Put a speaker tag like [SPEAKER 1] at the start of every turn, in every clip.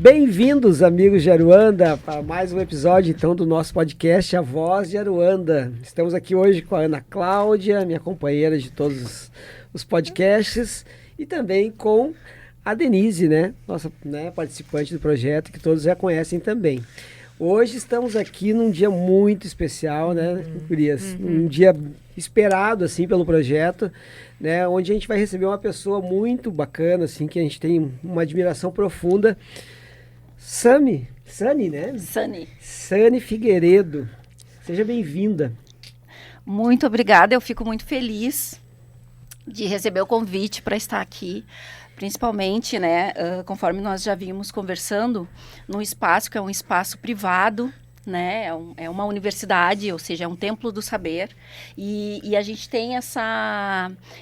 [SPEAKER 1] Bem-vindos, amigos de Aruanda, para mais um episódio, então, do nosso podcast A Voz de Aruanda. Estamos aqui hoje com a Ana Cláudia, minha companheira de todos os podcasts, e também com a Denise, nossa participante do projeto, que todos já conhecem também. Hoje estamos aqui num dia muito especial, Gurias? Um dia esperado, assim, pelo projeto, onde a gente vai receber uma pessoa muito bacana, assim, que a gente tem uma admiração profunda. Sani Figueiredo. Seja bem-vinda.
[SPEAKER 2] Muito obrigada, eu fico muito feliz de receber o convite para estar aqui, principalmente, conforme nós já vimos conversando, num espaço que é um espaço privado, é uma universidade, ou seja, é um templo do saber, e a gente tem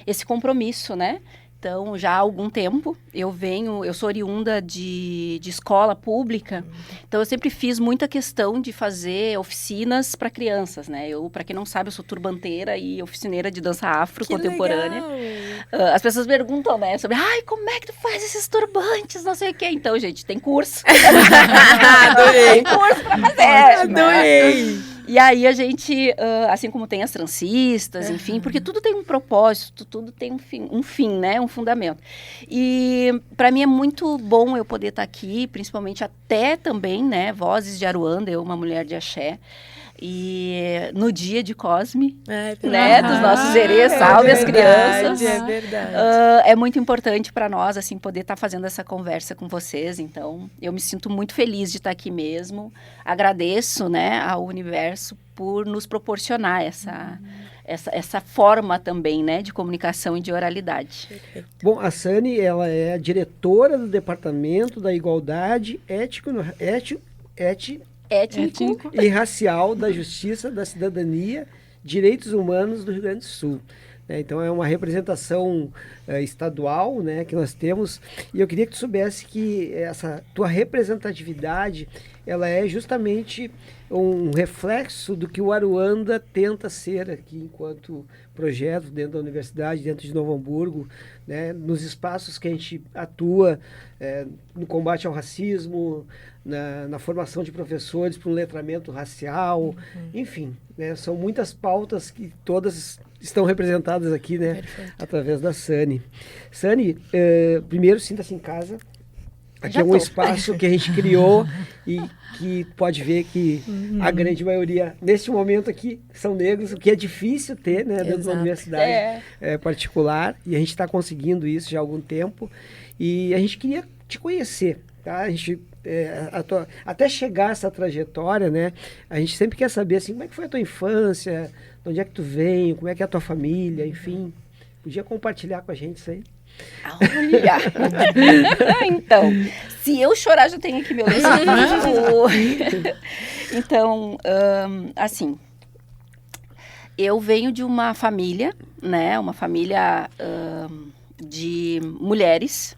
[SPEAKER 2] esse compromisso, Então, já há algum tempo, eu sou oriunda de escola pública, então eu sempre fiz muita questão de fazer oficinas para crianças, para quem não sabe, eu sou turbanteira e oficineira de dança afro contemporânea. As pessoas perguntam, sobre, como é que tu faz esses turbantes, não sei o quê. Então, gente, tem curso.
[SPEAKER 3] Adorei.
[SPEAKER 2] Tem curso para fazer.
[SPEAKER 3] Adorei.
[SPEAKER 2] E aí a gente, assim como tem as transistas, enfim, porque tudo tem um propósito, tudo tem um fim, um fundamento. E para mim é muito bom eu poder estar aqui, principalmente até também, Vozes de Aruanda, eu uma mulher de axé. E no dia de Cosme, dos nossos herês, salve as crianças.
[SPEAKER 3] É verdade.
[SPEAKER 2] É muito importante para nós, assim, poder estar fazendo essa conversa com vocês. Então, eu me sinto muito feliz de estar aqui mesmo. Agradeço, ao universo por nos proporcionar essa forma também, de comunicação e de oralidade.
[SPEAKER 1] Bom, a Sani, ela é a diretora do Departamento da Igualdade Étnico e Racial da Justiça, da Cidadania, Direitos Humanos do Rio Grande do Sul. Então, é uma representação estadual, que nós temos. E eu queria que tu soubesse que essa tua representatividade, ela é justamente um reflexo do que o Aruanda tenta ser aqui enquanto projeto dentro da universidade, dentro de Novo Hamburgo, nos espaços que a gente atua, no combate ao racismo, na formação de professores para um letramento racial, enfim, são muitas pautas que todas estão representadas aqui, através da Sani. Sani, primeiro, sinta-se em casa. Aqui é um espaço que a gente criou e que pode ver que a grande maioria, neste momento aqui, são negros, o que é difícil ter, dentro da universidade particular, e a gente está conseguindo isso já há algum tempo. E a gente queria te conhecer, tá? A gente, até chegar a essa trajetória, a gente sempre quer saber, assim, como é que foi a tua infância, de onde é que tu vem, como é que é a tua família, enfim. Podia compartilhar com a gente isso aí?
[SPEAKER 2] Olha! Então, se eu chorar, já tenho aqui meu lenço. Então, assim, eu venho de uma família, uma família de mulheres,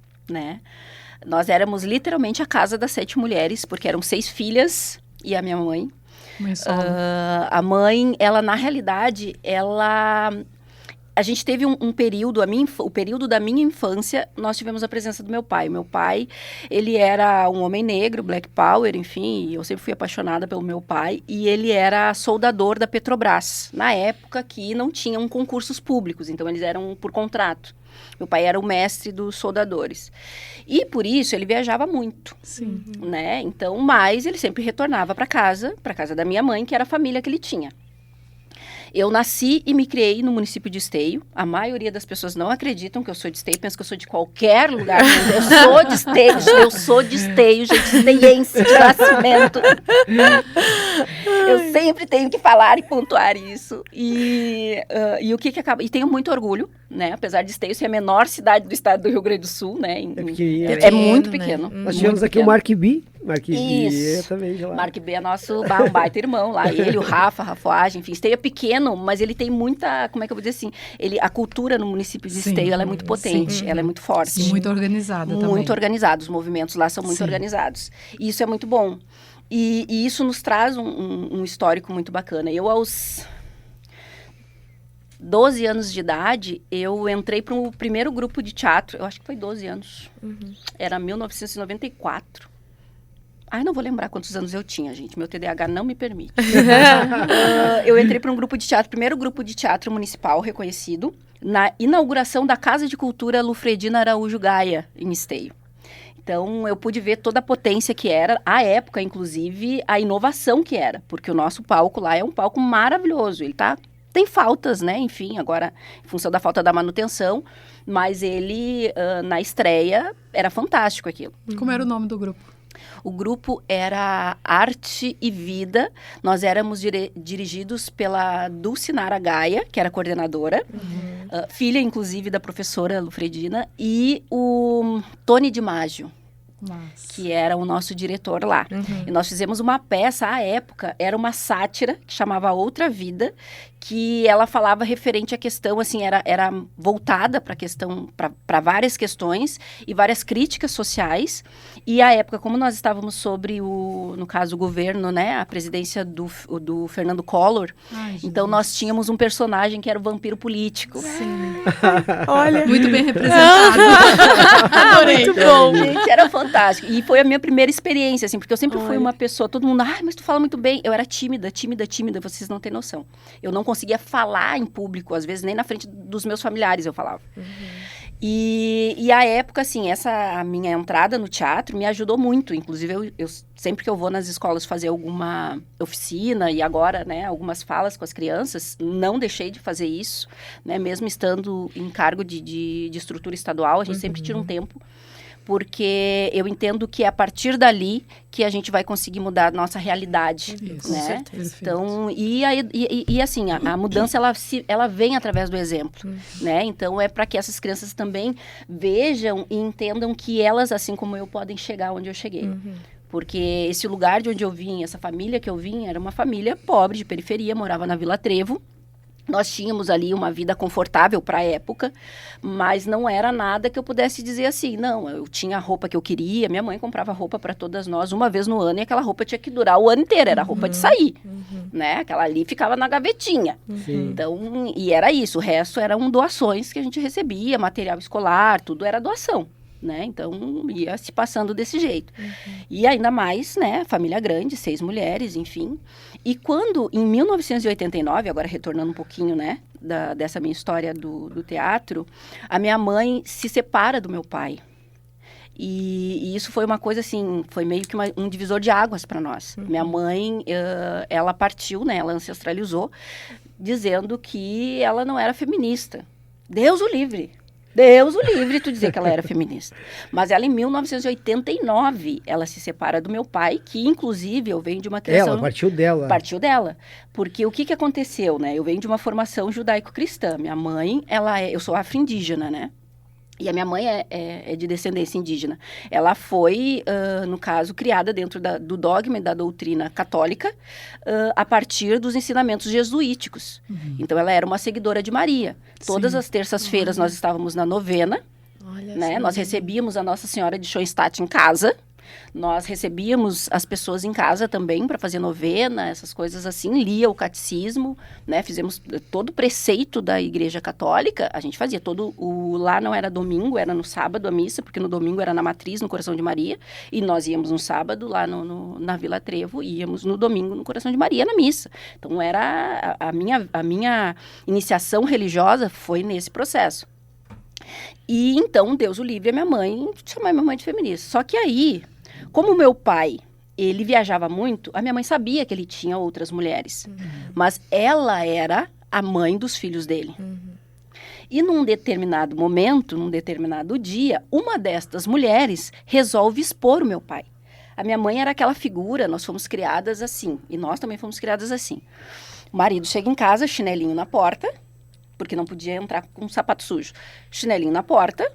[SPEAKER 2] Nós éramos literalmente a casa das 7 mulheres, porque eram 6 filhas e a minha mãe. A mãe, ela, na realidade, a gente teve um período, o período da minha infância, nós tivemos a presença do meu pai. Meu pai, ele era um homem negro, Black Power, enfim, eu sempre fui apaixonada pelo meu pai, e ele era soldador da Petrobras, na época que não tinham concursos públicos, então eles eram por contrato. Meu pai era o mestre dos soldadores. E por isso ele viajava muito.
[SPEAKER 3] Sim.
[SPEAKER 2] Então, mas ele sempre retornava para casa da minha mãe, que era a família que ele tinha. Eu nasci e me criei no município de Esteio. A maioria das pessoas não acreditam que eu sou de Esteio, pensa que eu sou de qualquer lugar. Eu sou de Esteio, gente, esteiense de nascimento. Eu sempre tenho que falar e pontuar isso. E o que acaba... E tenho muito orgulho, apesar de Esteio ser a menor cidade do estado do Rio Grande do Sul, É muito pequeno.
[SPEAKER 1] Nós tivemos aqui o Mark B.
[SPEAKER 2] Isso.
[SPEAKER 1] Também de lá.
[SPEAKER 2] Mark B é nosso um baita irmão lá. Ele, o Rafuagem, enfim. Esteio é pequeno, mas ele tem muita, como é que eu vou dizer assim? A cultura no município de Esteio, ela é muito potente, ela é muito forte.
[SPEAKER 3] E muito organizada também.
[SPEAKER 2] Muito organizada, os movimentos lá são muito organizados. E isso é muito bom. E isso nos traz um histórico muito bacana. Eu, aos 12 anos de idade, eu entrei para o primeiro grupo de teatro. Eu acho que foi 12 anos. Era 1994. Ai, não vou lembrar quantos anos eu tinha, gente. Meu TDAH não me permite. Eu entrei para um grupo de teatro, primeiro grupo de teatro municipal reconhecido, na inauguração da Casa de Cultura Lufredina Araújo Gaia, em Esteio. Então, eu pude ver toda a potência que era, à época, inclusive, a inovação que era. Porque o nosso palco lá é um palco maravilhoso. Ele tem faltas, né? Enfim, agora, em função da falta da manutenção. Mas ele, na estreia, era fantástico aquilo.
[SPEAKER 3] Como era o nome do grupo?
[SPEAKER 2] O grupo era Arte e Vida. Nós éramos dirigidos pela Dulcinara Gaia, que era coordenadora, filha, inclusive, da professora Lufredina, e o Tony Di Maggio, que era o nosso diretor lá. E nós fizemos uma peça, à época, era uma sátira, que chamava Outra Vida, que ela falava referente à questão, assim, era voltada para questão, para várias questões e várias críticas sociais. E à época, como nós estávamos sobre no caso, o governo, né, a presidência do Fernando Collor, então nós tínhamos um personagem que era o vampiro político.
[SPEAKER 3] Sim.
[SPEAKER 4] Olha.
[SPEAKER 3] Muito bem representado.
[SPEAKER 4] Muito bom.
[SPEAKER 2] Gente, era fantástico. E foi a minha primeira experiência, assim, porque eu sempre fui uma pessoa, todo mundo, mas tu fala muito bem. Eu era tímida, vocês não têm noção. Eu não conseguia falar em público, às vezes nem na frente dos meus familiares eu falava. E à época, assim, a minha entrada no teatro me ajudou muito. Inclusive, eu sempre que eu vou nas escolas fazer alguma oficina e agora, né, algumas falas com as crianças, não deixei de fazer isso, né, mesmo estando em cargo de estrutura estadual, a gente sempre tira um tempo, porque eu entendo que é a partir dali que a gente vai conseguir mudar a nossa realidade,
[SPEAKER 3] Isso,
[SPEAKER 2] né?
[SPEAKER 3] com certeza.
[SPEAKER 2] Então, e assim, a mudança, ela vem através do exemplo, né? Então, é para que essas crianças também vejam e entendam que elas, assim como eu, podem chegar onde eu cheguei. Porque esse lugar de onde eu vim, essa família que eu vim, era uma família pobre, de periferia, morava na Vila Trevo. Nós tínhamos ali uma vida confortável para a época, mas não era nada que eu pudesse dizer assim, não, eu tinha a roupa que eu queria, minha mãe comprava roupa para todas nós uma vez no ano e aquela roupa tinha que durar o ano inteiro, era roupa de sair, né? Aquela ali ficava na gavetinha. Então, e era isso, o resto eram doações que a gente recebia, material escolar, tudo era doação. Né? Então, ia se passando desse jeito. E ainda mais, né, família grande, 6 mulheres, enfim. E quando, em 1989, agora retornando um pouquinho, né, dessa minha história do teatro, a minha mãe se separa do meu pai. E isso foi uma coisa assim, foi meio que um divisor de águas para nós. Minha mãe, ela partiu, né, ela ancestralizou, dizendo que ela não era feminista. Deus o livre tu dizer que ela era feminista. Mas ela, em 1989, ela se separa do meu pai, que, inclusive, eu venho de uma criação...
[SPEAKER 1] Ela, partiu dela.
[SPEAKER 2] Partiu dela. Porque o que aconteceu, né? Eu venho de uma formação judaico-cristã. Minha mãe, eu sou afro-indígena, né? E a minha mãe é de descendência indígena. Ela foi, no caso, criada dentro do dogma e da doutrina católica a partir dos ensinamentos jesuíticos. Então, ela era uma seguidora de Maria. Todas as terças-feiras nós estávamos na novena, né? Nós recebíamos a Nossa Senhora de Schoenstatt em casa. Nós recebíamos as pessoas em casa também para fazer novena, essas coisas assim, lia o catecismo, né? Fizemos todo o preceito da Igreja Católica, a gente fazia lá não era domingo, era no sábado a missa, porque no domingo era na Matriz, no Coração de Maria, e nós íamos no sábado lá na Vila Trevo, e íamos no domingo no Coração de Maria na missa. Então era a minha iniciação religiosa foi nesse processo. E então, Deus o livre, a minha mãe, chamava minha mãe de feminista. Só que aí, como meu pai, ele viajava muito, a minha mãe sabia que ele tinha outras mulheres. Mas ela era a mãe dos filhos dele. E num determinado momento, num determinado dia, uma destas mulheres resolve expor o meu pai. A minha mãe era aquela figura, nós fomos criadas assim. E nós também fomos criadas assim. O marido chega em casa, chinelinho na porta, porque não podia entrar com um sapato sujo. Chinelinho na porta,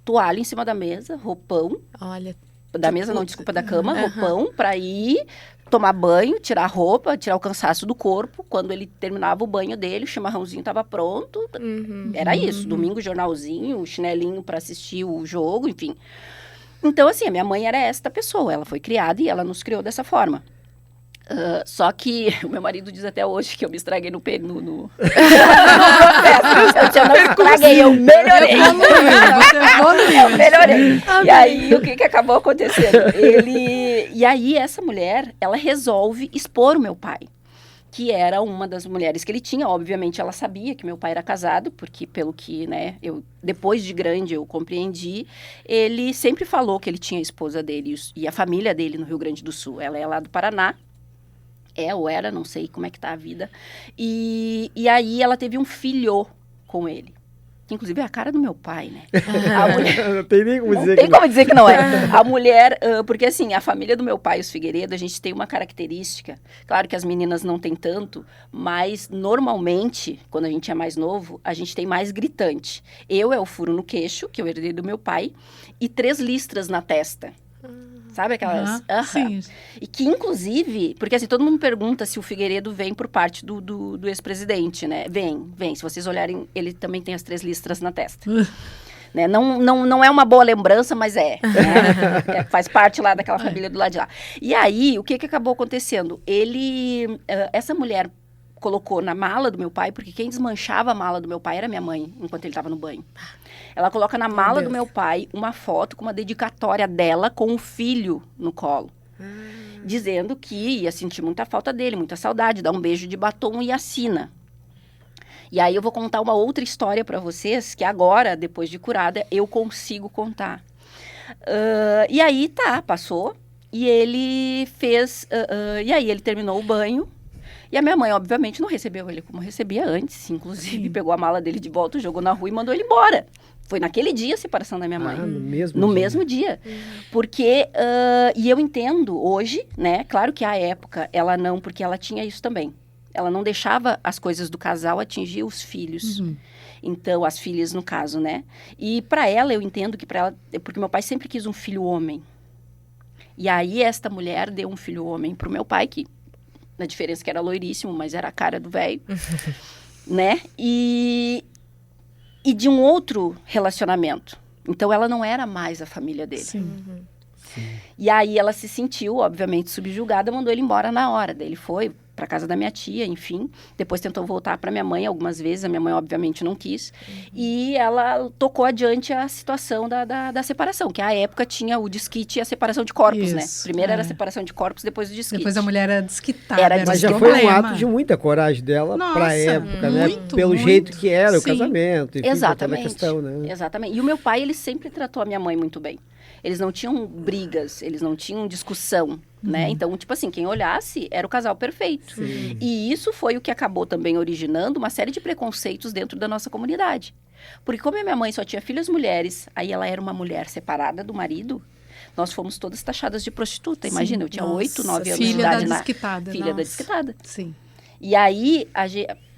[SPEAKER 2] toalha em cima da mesa, roupão.
[SPEAKER 4] Olha.
[SPEAKER 2] Da mesa, não, desculpa, da cama, roupão, para ir tomar banho, tirar a roupa, tirar o cansaço do corpo. Quando ele terminava o banho dele, o chimarrãozinho estava pronto. Era isso, domingo, jornalzinho, chinelinho para assistir o jogo, enfim. Então, assim, a minha mãe era esta pessoa. Ela foi criada e ela nos criou dessa forma. Só que o meu marido diz até hoje que eu me estraguei no processo. Eu não estraguei, eu melhorei.
[SPEAKER 3] Você evoluiu.
[SPEAKER 2] Eu melhorei. E aí, o que acabou acontecendo? E aí, essa mulher, ela resolve expor o meu pai, que era uma das mulheres que ele tinha. Obviamente, ela sabia que meu pai era casado, porque pelo que, né, depois de grande eu compreendi, ele sempre falou que ele tinha a esposa dele e a família dele no Rio Grande do Sul. Ela é lá do Paraná. Ou era, não sei como é que tá a vida. E aí ela teve um filho com ele. Que inclusive é a cara do meu pai, né?
[SPEAKER 1] Não tem nem como dizer
[SPEAKER 2] não tem como dizer que não é. A mulher, porque assim, a família do meu pai, os Figueiredo, a gente tem uma característica, claro que as meninas não têm tanto, mas normalmente, quando a gente é mais novo, a gente tem mais gritante. É o furo no queixo, que eu herdei do meu pai, e 3 listras na testa. Sabe aquelas?
[SPEAKER 3] Sim.
[SPEAKER 2] E que, inclusive, porque assim, todo mundo pergunta se o Figueiredo vem por parte do ex-presidente, né? Vem. Se vocês olharem, ele também tem as 3 listras na testa. Né? Não é uma boa lembrança, mas né? Faz parte lá daquela família do lado de lá. E aí, o que acabou acontecendo? Essa mulher colocou na mala do meu pai, porque quem desmanchava a mala do meu pai era minha mãe, enquanto ele estava no banho. Ela coloca na mala do meu pai uma foto com uma dedicatória dela com o filho no colo. Dizendo que ia sentir muita falta dele, muita saudade, dá um beijo de batom e assina. E aí eu vou contar uma outra história para vocês, que agora, depois de curada, eu consigo contar. E aí, passou. E ele fez... e aí ele terminou o banho. E a minha mãe, obviamente, não recebeu ele como recebia antes. Inclusive, pegou a mala dele de volta, jogou na rua e mandou ele embora. Foi naquele dia a separação da minha mãe. No mesmo dia. Porque, e eu entendo hoje, né? Claro que à época, ela não, porque ela tinha isso também. Ela não deixava as coisas do casal atingir os filhos. Então, as filhas, no caso, né? E para ela, eu entendo que para ela... Porque meu pai sempre quis um filho homem. E aí, esta mulher deu um filho homem pro meu pai, que... Na diferença que era loiríssimo, mas era a cara do velho. Né? E de um outro relacionamento. Então, ela não era mais a família dele.
[SPEAKER 3] Sim.
[SPEAKER 2] E aí, ela se sentiu, obviamente, subjugada, mandou ele embora na hora. Daí ele foi para casa da minha tia, enfim. Depois tentou voltar para minha mãe algumas vezes. A minha mãe, obviamente, não quis. E ela tocou adiante a situação da separação. Que, à época, tinha o desquite e a separação de corpos, né? Primeiro era a separação de corpos, depois o desquite.
[SPEAKER 3] Depois a mulher era desquitada.
[SPEAKER 1] Mas já foi um ato de muita coragem dela para a época, né? Pelo jeito que era o casamento. Enfim,
[SPEAKER 2] exatamente.
[SPEAKER 1] Questão, né?
[SPEAKER 2] Exatamente. E o meu pai, ele sempre tratou a minha mãe muito bem. Eles não tinham brigas, eles não tinham discussão, né? Então, tipo assim, quem olhasse era o casal perfeito.
[SPEAKER 1] Sim.
[SPEAKER 2] E isso foi o que acabou também originando uma série de preconceitos dentro da nossa comunidade. Porque como a minha mãe só tinha filhas mulheres, aí ela era uma mulher separada do marido, nós fomos todas taxadas de prostituta. Imagina, eu tinha 8, 9 anos de idade. Filha da desquitada.
[SPEAKER 3] Sim.
[SPEAKER 2] E aí,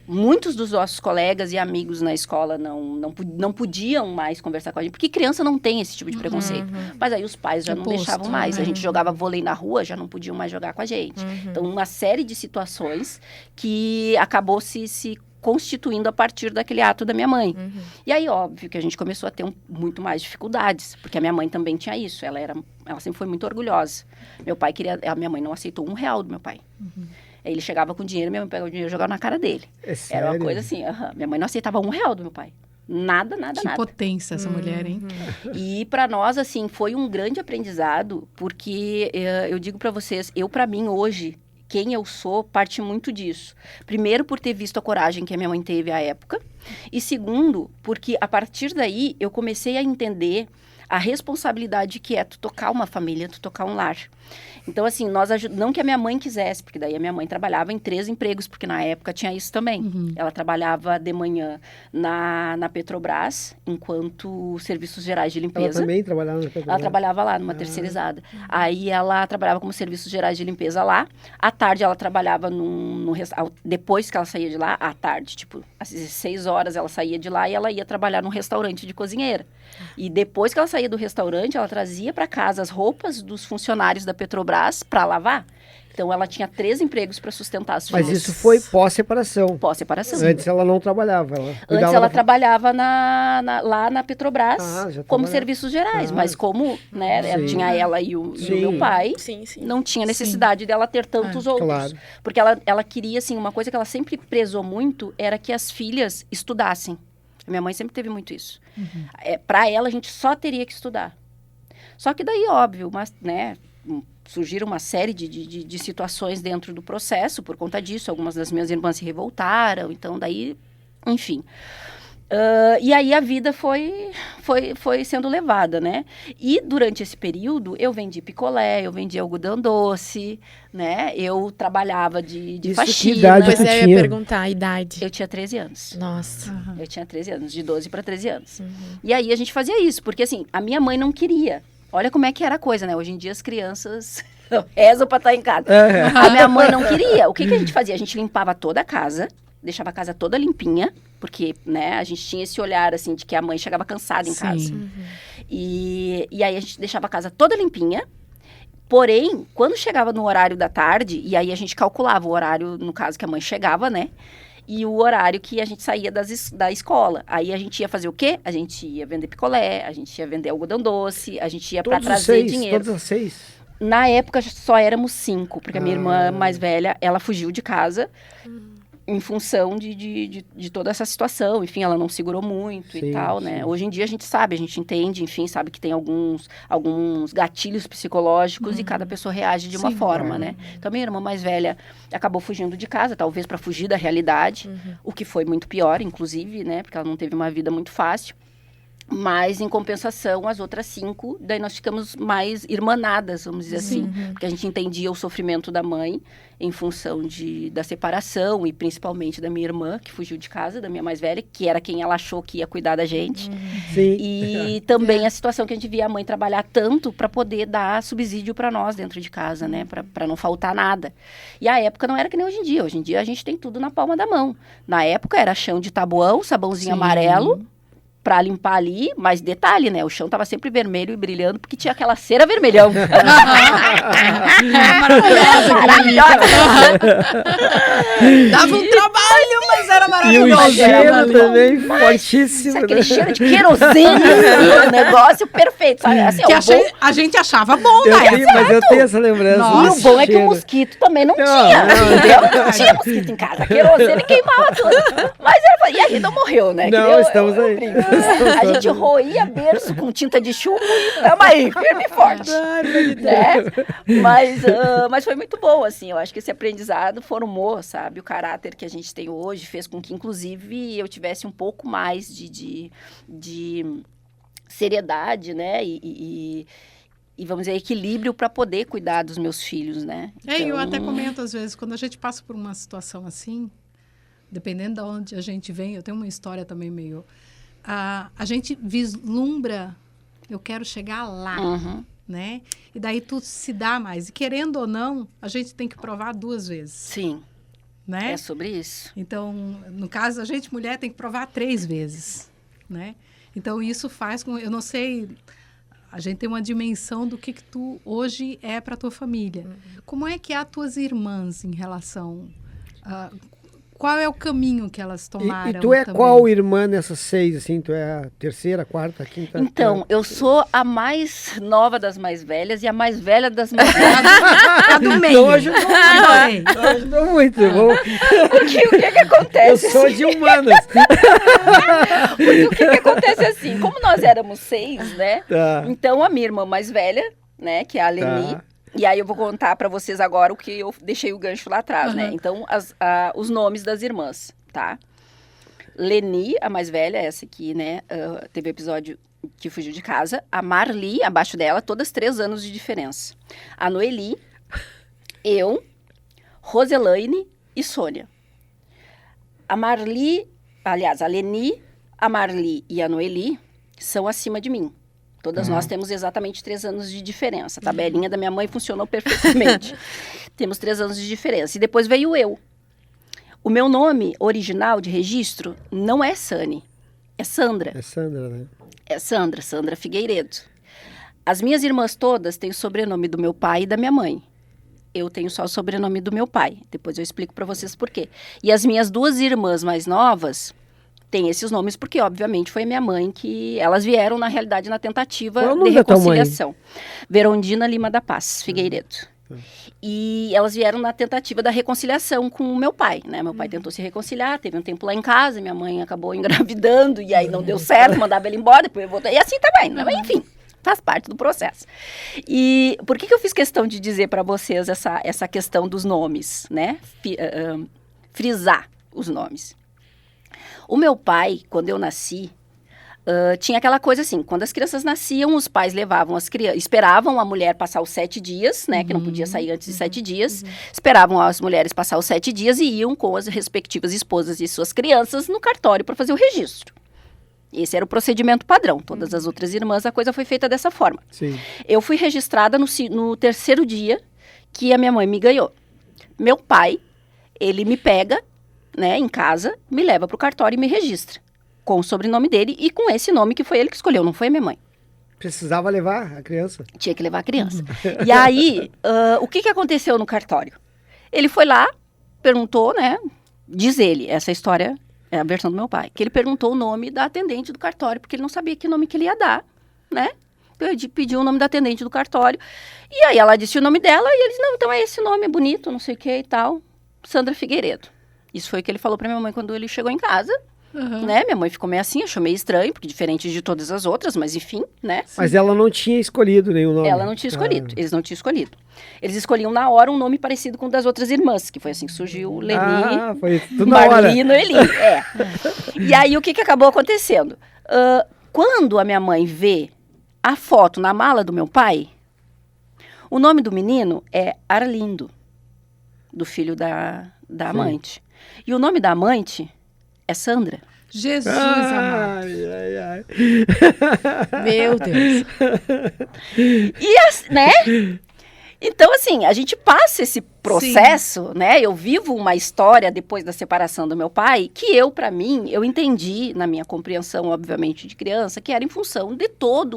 [SPEAKER 2] muitos dos nossos colegas e amigos na escola não podiam mais conversar com a gente, porque criança não tem esse tipo de preconceito. Mas aí os pais já não deixavam mais. A gente jogava vôlei na rua, já não podiam mais jogar com a gente. Então, uma série de situações que acabou se constituindo a partir daquele ato da minha mãe. E aí, óbvio, que a gente começou a ter muito mais dificuldades, porque a minha mãe também tinha isso. Ela sempre foi muito orgulhosa. Meu pai a minha mãe não aceitou R$1 do meu pai. Aí ele chegava com dinheiro, minha mãe pegava o dinheiro e jogava na cara dele. Era uma coisa assim, minha mãe não aceitava R$1 do meu pai. Nada.
[SPEAKER 3] Que potência essa mulher, hein?
[SPEAKER 2] E para nós, assim, foi um grande aprendizado, porque eu digo para vocês, para mim, hoje, quem eu sou, parte muito disso. Primeiro, por ter visto a coragem que a minha mãe teve à época. E segundo, porque a partir daí, eu comecei a entender a responsabilidade que é tu tocar uma família, tu tocar um lar. Então, assim, não que a minha mãe quisesse, porque daí a minha mãe trabalhava em 3 empregos, porque na época tinha isso também. Ela trabalhava de manhã na Petrobras, enquanto Serviços Gerais de Limpeza.
[SPEAKER 1] Ela também trabalhava na Petrobras?
[SPEAKER 2] Ela trabalhava lá, numa terceirizada. Aí ela trabalhava como Serviços Gerais de Limpeza lá. À tarde ela trabalhava depois que ela saía de lá, à tarde, às 16 horas ela saía de lá e ela ia trabalhar num restaurante de cozinheira. E depois que ela saía saía do restaurante, ela trazia para casa as roupas dos funcionários da Petrobras para lavar. Então, ela tinha 3 empregos para sustentar as filhas.
[SPEAKER 1] Mas isso foi pós-separação.
[SPEAKER 2] Pós-separação.
[SPEAKER 1] Antes ela não trabalhava.
[SPEAKER 2] Antes ela trabalhava lá na Petrobras como
[SPEAKER 1] trabalhava.
[SPEAKER 2] serviços gerais, mas como, né,
[SPEAKER 1] Sim.
[SPEAKER 2] tinha ela e o meu pai,
[SPEAKER 4] Sim, sim.
[SPEAKER 2] não tinha necessidade dela ter tantos outros.
[SPEAKER 1] Claro.
[SPEAKER 2] Porque ela queria, assim, uma coisa que ela sempre prezou muito era que as filhas estudassem. A minha mãe sempre teve muito isso. Para ela, a gente só teria que estudar. Só que daí, óbvio, mas, né, surgiram uma série de situações dentro do processo por conta disso. Algumas das minhas irmãs se revoltaram, então daí, enfim. E aí a vida foi sendo levada, né? E durante esse período eu vendi picolé, eu vendi algodão doce, né? Eu trabalhava de
[SPEAKER 1] Isso,
[SPEAKER 2] faxina.
[SPEAKER 1] que idade
[SPEAKER 4] Pois
[SPEAKER 1] tu
[SPEAKER 4] é, eu
[SPEAKER 1] tinha?
[SPEAKER 4] ia perguntar a idade.
[SPEAKER 2] Eu tinha 13 anos.
[SPEAKER 4] Nossa.
[SPEAKER 2] Eu tinha 13 anos, de 12 para 13 anos. E aí a gente fazia isso, porque assim, a minha mãe não queria. Olha como é que era a coisa, né? Hoje em dia as crianças rezam para estar em casa. A minha mãe não queria. O que a gente fazia? A gente limpava toda a casa, deixava a casa toda limpinha, porque, né, a gente tinha esse olhar, assim, de que a mãe chegava cansada em casa. E aí a gente deixava a casa toda limpinha. Porém, quando chegava no horário da tarde, e aí a gente calculava o horário, no caso, que a mãe chegava, né? E o horário que a gente saía da escola. Aí a gente ia fazer o quê? A gente ia vender picolé, a gente ia vender algodão doce, a gente ia para trazer dinheiro.
[SPEAKER 1] Todas as 6?
[SPEAKER 2] Na época só éramos 5, porque a minha irmã mais velha, ela fugiu de casa em função de toda essa situação. Enfim, ela não segurou muito
[SPEAKER 1] Sim,
[SPEAKER 2] e tal, né?
[SPEAKER 1] sim.
[SPEAKER 2] Hoje em dia a gente sabe, a gente entende, enfim, sabe que tem alguns gatilhos psicológicos e cada pessoa reage de uma forma,
[SPEAKER 1] claro.
[SPEAKER 2] né? Então, minha irmã mais velha acabou fugindo de casa, talvez para fugir da realidade, o que foi muito pior, inclusive, né? Porque ela não teve uma vida muito fácil. Mas, em compensação, as outras 5, daí nós ficamos mais irmanadas, vamos dizer assim. Porque a gente entendia o sofrimento da mãe em função da separação e principalmente da minha irmã, que fugiu de casa, da minha mais velha, que era quem ela achou que ia cuidar da gente.
[SPEAKER 1] Sim.
[SPEAKER 2] E também a situação que a gente via a mãe trabalhar tanto para poder dar subsídio para nós dentro de casa, né? Para não faltar nada. E a época não era que nem hoje em dia. Hoje em dia a gente tem tudo na palma da mão. Na época era chão de tabuão, sabãozinho amarelo, pra limpar ali, mas detalhe, né? O chão tava sempre vermelho e brilhando, porque tinha aquela cera vermelhão.
[SPEAKER 3] Maravilhosa. Dava um trabalho, mas era
[SPEAKER 1] E o
[SPEAKER 3] maravilhoso.
[SPEAKER 1] cheiro também fortíssimo.
[SPEAKER 2] Aquele
[SPEAKER 1] Né?
[SPEAKER 2] cheiro de querosene, o negócio perfeito. Sabe? Assim,
[SPEAKER 3] Que
[SPEAKER 2] o bom,
[SPEAKER 3] a gente achava bom,
[SPEAKER 1] Eu
[SPEAKER 3] né?
[SPEAKER 1] tenho, mas eu tenho essa lembrança.
[SPEAKER 2] e
[SPEAKER 3] Nossa,
[SPEAKER 2] o
[SPEAKER 1] desse
[SPEAKER 2] bom é que o
[SPEAKER 1] cheiro.
[SPEAKER 2] mosquito também não
[SPEAKER 1] Não,
[SPEAKER 2] tinha,
[SPEAKER 1] não.
[SPEAKER 2] entendeu? Não tinha mosquito em casa. Querosene queimava tudo. Mas e a gente não morreu, né? Que
[SPEAKER 1] Não,
[SPEAKER 2] nem eu
[SPEAKER 1] estamos aí.
[SPEAKER 2] brinco. A gente roía berço com tinta de chumbo e tamo aí, firme e forte. Né? Mas foi muito bom, assim. Eu acho que esse aprendizado formou, sabe? O caráter que a gente tem hoje fez com que, inclusive, eu tivesse um pouco mais de seriedade, né? E vamos dizer, equilíbrio para poder cuidar dos meus filhos, né?
[SPEAKER 3] Eu
[SPEAKER 2] Então,
[SPEAKER 3] até comento às vezes, quando a gente passa por uma situação assim, dependendo de onde a gente vem, eu tenho uma história também meio... a gente vislumbra, eu quero chegar lá, né? E daí tudo se dá mais. E querendo ou não, a gente tem que provar 2 vezes,
[SPEAKER 2] sim,
[SPEAKER 3] né?
[SPEAKER 2] é sobre isso.
[SPEAKER 3] Então, no caso, a gente, mulher, tem que provar 3 vezes, né? Então, isso faz com... Eu não sei... A gente tem uma dimensão do que tu hoje é para tua família. Como é que é as tuas irmãs em relação... qual é o caminho que elas tomaram?
[SPEAKER 1] E tu é
[SPEAKER 3] também?
[SPEAKER 1] qual irmã nessas 6, assim? Tu é a terceira, quarta, quinta?
[SPEAKER 2] Então, eu sou a mais nova das mais velhas e a mais velha das mais velhas.
[SPEAKER 3] A do meio.
[SPEAKER 1] Então ajudou muito.
[SPEAKER 3] Adorei.
[SPEAKER 1] Ajudou muito. Bom,
[SPEAKER 2] Porque o que
[SPEAKER 1] eu
[SPEAKER 2] acontece?
[SPEAKER 1] sou de humanas.
[SPEAKER 2] Porque o que acontece assim? Como nós éramos 6, né?
[SPEAKER 1] Tá.
[SPEAKER 2] Então, a minha irmã mais velha, né? Que é a Leni.
[SPEAKER 1] Tá.
[SPEAKER 2] E aí eu vou contar para vocês agora o que eu deixei o gancho lá atrás, né? Então, os nomes das irmãs, tá? Leni, a mais velha, essa aqui, né? Teve episódio que fugiu de casa. A Marli, abaixo dela, todas 3 anos de diferença. A Noeli, eu, Roselaine e Sônia. A Marli, aliás, a Leni, a Marli e a Noeli são acima de mim. Todas nós temos exatamente 3 anos de diferença. A tabelinha da minha mãe funcionou perfeitamente. Temos 3 anos de diferença. E depois veio eu. O meu nome original de registro não é Sani. É Sandra.
[SPEAKER 1] É Sandra, né?
[SPEAKER 2] É Sandra Figueiredo. As minhas irmãs todas têm o sobrenome do meu pai e da minha mãe. Eu tenho só o sobrenome do meu pai. Depois eu explico para vocês por quê. E as minhas 2 irmãs mais novas têm esses nomes porque, obviamente, foi a minha mãe que... Elas vieram, na realidade, na tentativa
[SPEAKER 1] Qual é o
[SPEAKER 2] de
[SPEAKER 1] nome da tua mãe?
[SPEAKER 2] reconciliação. Verondina Lima da Paz Figueiredo. E elas vieram na tentativa da reconciliação com o meu pai, né? Meu pai tentou se reconciliar, teve um tempo lá em casa, minha mãe acabou engravidando e aí não deu certo, mandava ele embora, depois eu voltei. E assim também, né? Enfim, faz parte do processo. E por que eu fiz questão de dizer para vocês essa questão dos nomes, né? Frisar os nomes. O meu pai, quando eu nasci, tinha aquela coisa assim, quando as crianças nasciam, os pais levavam as crianças, esperavam a mulher passar os 7 dias, né, que não podia sair antes de 7 dias, esperavam as mulheres passar os 7 dias e iam com as respectivas esposas e suas crianças no cartório para fazer o registro. Esse era o procedimento padrão. Todas as outras irmãs, a coisa foi feita dessa forma.
[SPEAKER 1] Sim.
[SPEAKER 2] Eu fui registrada no 3º dia que a minha mãe me ganhou. Meu pai, ele me pega, né, em casa, me leva para o cartório e me registra. Com o sobrenome dele e com esse nome que foi ele que escolheu, não foi a minha mãe.
[SPEAKER 1] Precisava levar a criança?
[SPEAKER 2] Tinha que levar a criança. E aí, o que aconteceu no cartório? Ele foi lá, perguntou, né? Diz ele, essa história é a versão do meu pai, que ele perguntou o nome da atendente do cartório, porque ele não sabia que nome que ele ia dar, né? Pediu o nome da atendente do cartório. E aí ela disse o nome dela e ele disse, não, então é esse nome, é bonito, não sei o que e tal. Sandra Figueiredo. Isso foi o que ele falou pra minha mãe quando ele chegou em casa. Né? Minha mãe ficou meio assim, achou meio estranho, porque diferente de todas as outras, mas enfim, né?
[SPEAKER 1] Mas ela não tinha escolhido nenhum nome.
[SPEAKER 2] Ela não tinha escolhido, eles não tinham escolhido. Eles escolhiam na hora um nome parecido com o das outras irmãs, que foi assim que surgiu Leni,
[SPEAKER 1] foi tudo na hora.
[SPEAKER 2] Marlino e Eli. E aí o que acabou acontecendo? Quando a minha mãe vê a foto na mala do meu pai, o nome do menino é Arlindo, do filho da amante. E o nome da amante é Sandra.
[SPEAKER 3] Jesus amado.
[SPEAKER 1] Ai, ai.
[SPEAKER 4] Meu Deus.
[SPEAKER 2] E, né? Então, assim, a gente passa esse processo, né? Eu vivo uma história depois da separação do meu pai, que pra mim, eu entendi, na minha compreensão, obviamente, de criança, que era em função de toda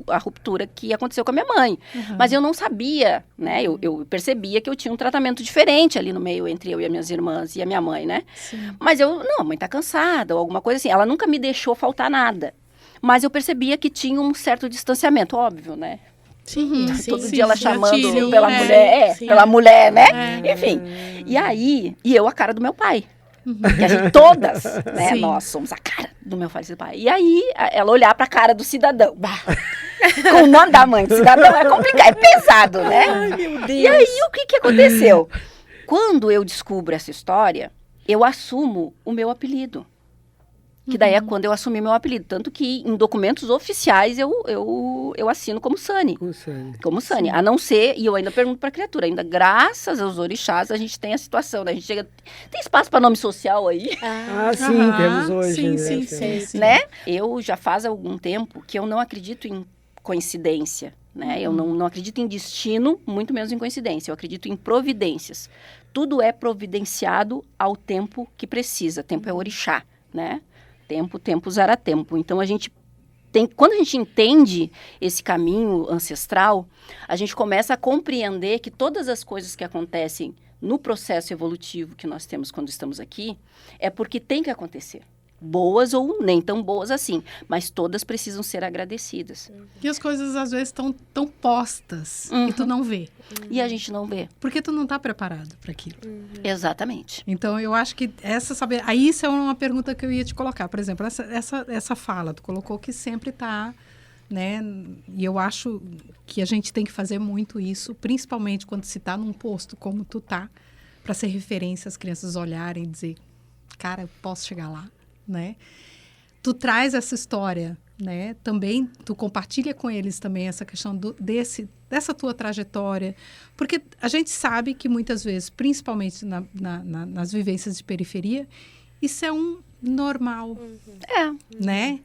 [SPEAKER 2] a ruptura que aconteceu com a minha mãe. Mas eu não sabia, né? Eu percebia que eu tinha um tratamento diferente ali no meio entre eu e as minhas irmãs e a minha mãe, né?
[SPEAKER 3] Sim.
[SPEAKER 2] Mas a mãe tá cansada ou alguma coisa assim. Ela nunca me deixou faltar nada. Mas eu percebia que tinha um certo distanciamento, óbvio, né?
[SPEAKER 4] Sim,
[SPEAKER 2] Todo dia ela chamando
[SPEAKER 3] gatilho,
[SPEAKER 2] pela
[SPEAKER 3] né?
[SPEAKER 2] mulher,
[SPEAKER 4] Sim.
[SPEAKER 2] pela mulher, né? Enfim. E aí, eu a cara do meu pai. Que a gente, todas, né?
[SPEAKER 3] Sim.
[SPEAKER 2] Nós somos a cara do meu falecido pai. E aí, ela olhar pra cara do cidadão. Com o nome da mãe do cidadão é complicado, é pesado, né?
[SPEAKER 4] Ai, meu Deus.
[SPEAKER 2] E aí, o que aconteceu? Quando eu descubro essa história, eu assumo o meu apelido. Que daí é quando eu assumi meu apelido. Tanto que em documentos oficiais eu assino como Sani. Como Sani. A não ser, e eu ainda pergunto pra criatura, ainda graças aos orixás a gente tem a situação, né? A gente chega... Tem espaço pra nome social aí?
[SPEAKER 1] Sim, temos hoje.
[SPEAKER 3] Sim,
[SPEAKER 1] né?
[SPEAKER 3] sim.
[SPEAKER 2] Né? Eu já faz algum tempo que eu não acredito em coincidência, né? Eu não acredito em destino, muito menos em coincidência. Eu acredito em providências. Tudo é providenciado ao tempo que precisa. Tempo é orixá, né? Tempo usará tempo. Então, quando a gente entende esse caminho ancestral, a gente começa a compreender que todas as coisas que acontecem no processo evolutivo que nós temos quando estamos aqui, é porque tem que acontecer. Boas ou nem tão boas assim, mas todas precisam ser agradecidas.
[SPEAKER 3] E as coisas, às vezes, estão tão postas e tu não vê.
[SPEAKER 2] E a gente não vê.
[SPEAKER 3] Porque tu não está preparado para aquilo.
[SPEAKER 2] Exatamente.
[SPEAKER 3] Então, eu acho que aí isso é uma pergunta que eu ia te colocar. Por exemplo, essa fala, tu colocou que sempre está, né? E eu acho que a gente tem que fazer muito isso, principalmente quando se está num posto como tu tá, para ser referência, as crianças olharem e dizer, cara, eu posso chegar lá, né? Tu traz essa história, né? Também tu compartilha com eles também essa questão dessa tua trajetória, porque a gente sabe que muitas vezes, principalmente nas vivências de periferia, isso é normal,
[SPEAKER 2] É.
[SPEAKER 3] né?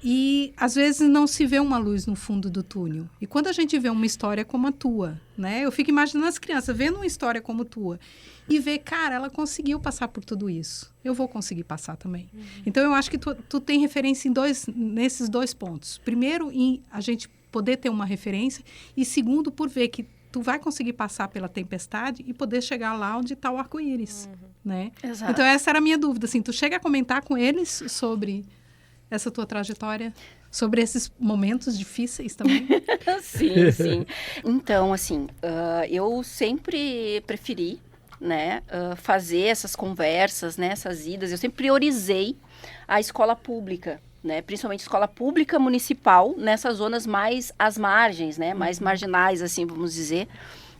[SPEAKER 3] E às vezes não se vê uma luz no fundo do túnel. E quando a gente vê uma história como a tua, né? Eu fico imaginando as crianças vendo uma história como a tua e ver, cara, ela conseguiu passar por tudo isso. Eu vou conseguir passar também. Então eu acho que tu tem referência nesses dois pontos. Primeiro, em a gente poder ter uma referência, e segundo, por ver que tu vai conseguir passar pela tempestade e poder chegar lá onde está o arco-íris, né?
[SPEAKER 2] Exato.
[SPEAKER 3] Então essa era a minha dúvida, assim, tu chega a comentar com eles sobre essa tua trajetória, sobre esses momentos difíceis também?
[SPEAKER 2] Sim, sim. Então, assim, eu sempre preferi, né, fazer essas conversas, né, essas idas. Eu sempre priorizei a escola pública, né, principalmente escola pública municipal, nessas zonas mais às margens, né, mais marginais, assim, vamos dizer,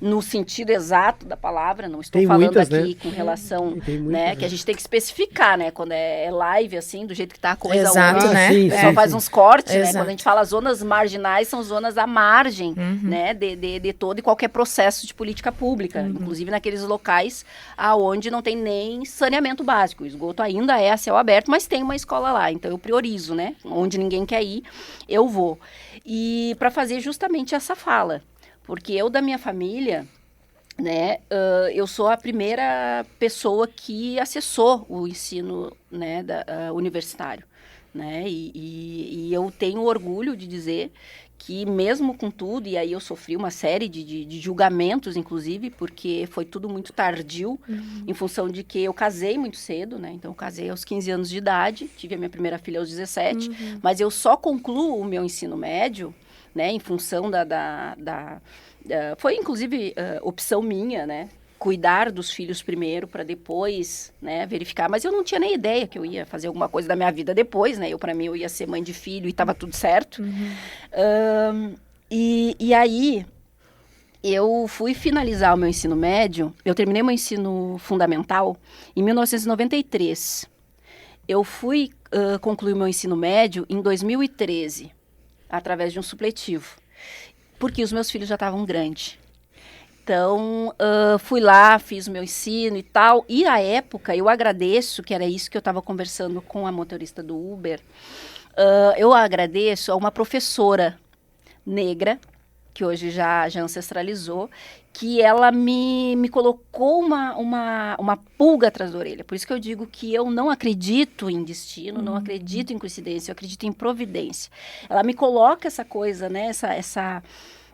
[SPEAKER 2] no sentido exato da palavra. Não estou
[SPEAKER 1] Tem
[SPEAKER 2] falando
[SPEAKER 1] muitas,
[SPEAKER 2] aqui
[SPEAKER 1] né?
[SPEAKER 2] com relação,
[SPEAKER 1] Tem muitas,
[SPEAKER 2] né,
[SPEAKER 1] né?
[SPEAKER 2] que a gente tem que especificar, né, quando é live, assim, do jeito que tá a coisa
[SPEAKER 4] Exato,
[SPEAKER 2] hoje.
[SPEAKER 4] né?
[SPEAKER 1] sim,
[SPEAKER 2] O pessoal
[SPEAKER 1] sim,
[SPEAKER 2] faz
[SPEAKER 1] sim.
[SPEAKER 2] uns cortes, né?
[SPEAKER 4] Exato.
[SPEAKER 2] Quando a gente fala zonas marginais, são zonas à margem, né? De todo e qualquer processo de política pública. Inclusive naqueles locais aonde não tem nem saneamento básico. O esgoto ainda é a céu aberto, mas tem uma escola lá. Então eu priorizo, né? Onde ninguém quer ir, eu vou. E para fazer justamente essa fala. Porque eu, da minha família, né, eu sou a primeira pessoa que acessou o ensino, né, universitário, né, e eu tenho orgulho de dizer que mesmo com tudo, e aí eu sofri uma série de julgamentos, inclusive, porque foi tudo muito tardio, em função de que eu casei muito cedo, né, então eu casei aos 15 anos de idade, tive a minha primeira filha aos 17, mas eu só concluo o meu ensino médio, né, em função foi, inclusive, opção minha, né? Cuidar dos filhos primeiro para depois, né, verificar. Mas eu não tinha nem ideia que eu ia fazer alguma coisa da minha vida depois, né? Para mim, eu ia ser mãe de filho e estava tudo certo. E aí, eu fui finalizar o meu ensino médio. Eu terminei meu ensino fundamental em 1993. Eu fui concluir meu ensino médio em 2013, através de um supletivo. Porque os meus filhos já estavam grandes. Então, fui lá, fiz o meu ensino e tal. E, à época, eu agradeço, que era isso que eu estava conversando com a motorista do Uber, eu agradeço a uma professora negra, que hoje já ancestralizou, que ela me colocou uma pulga atrás da orelha. Por isso que eu digo que eu não acredito em destino, não acredito em coincidência, eu acredito em providência. Ela me coloca essa coisa, né,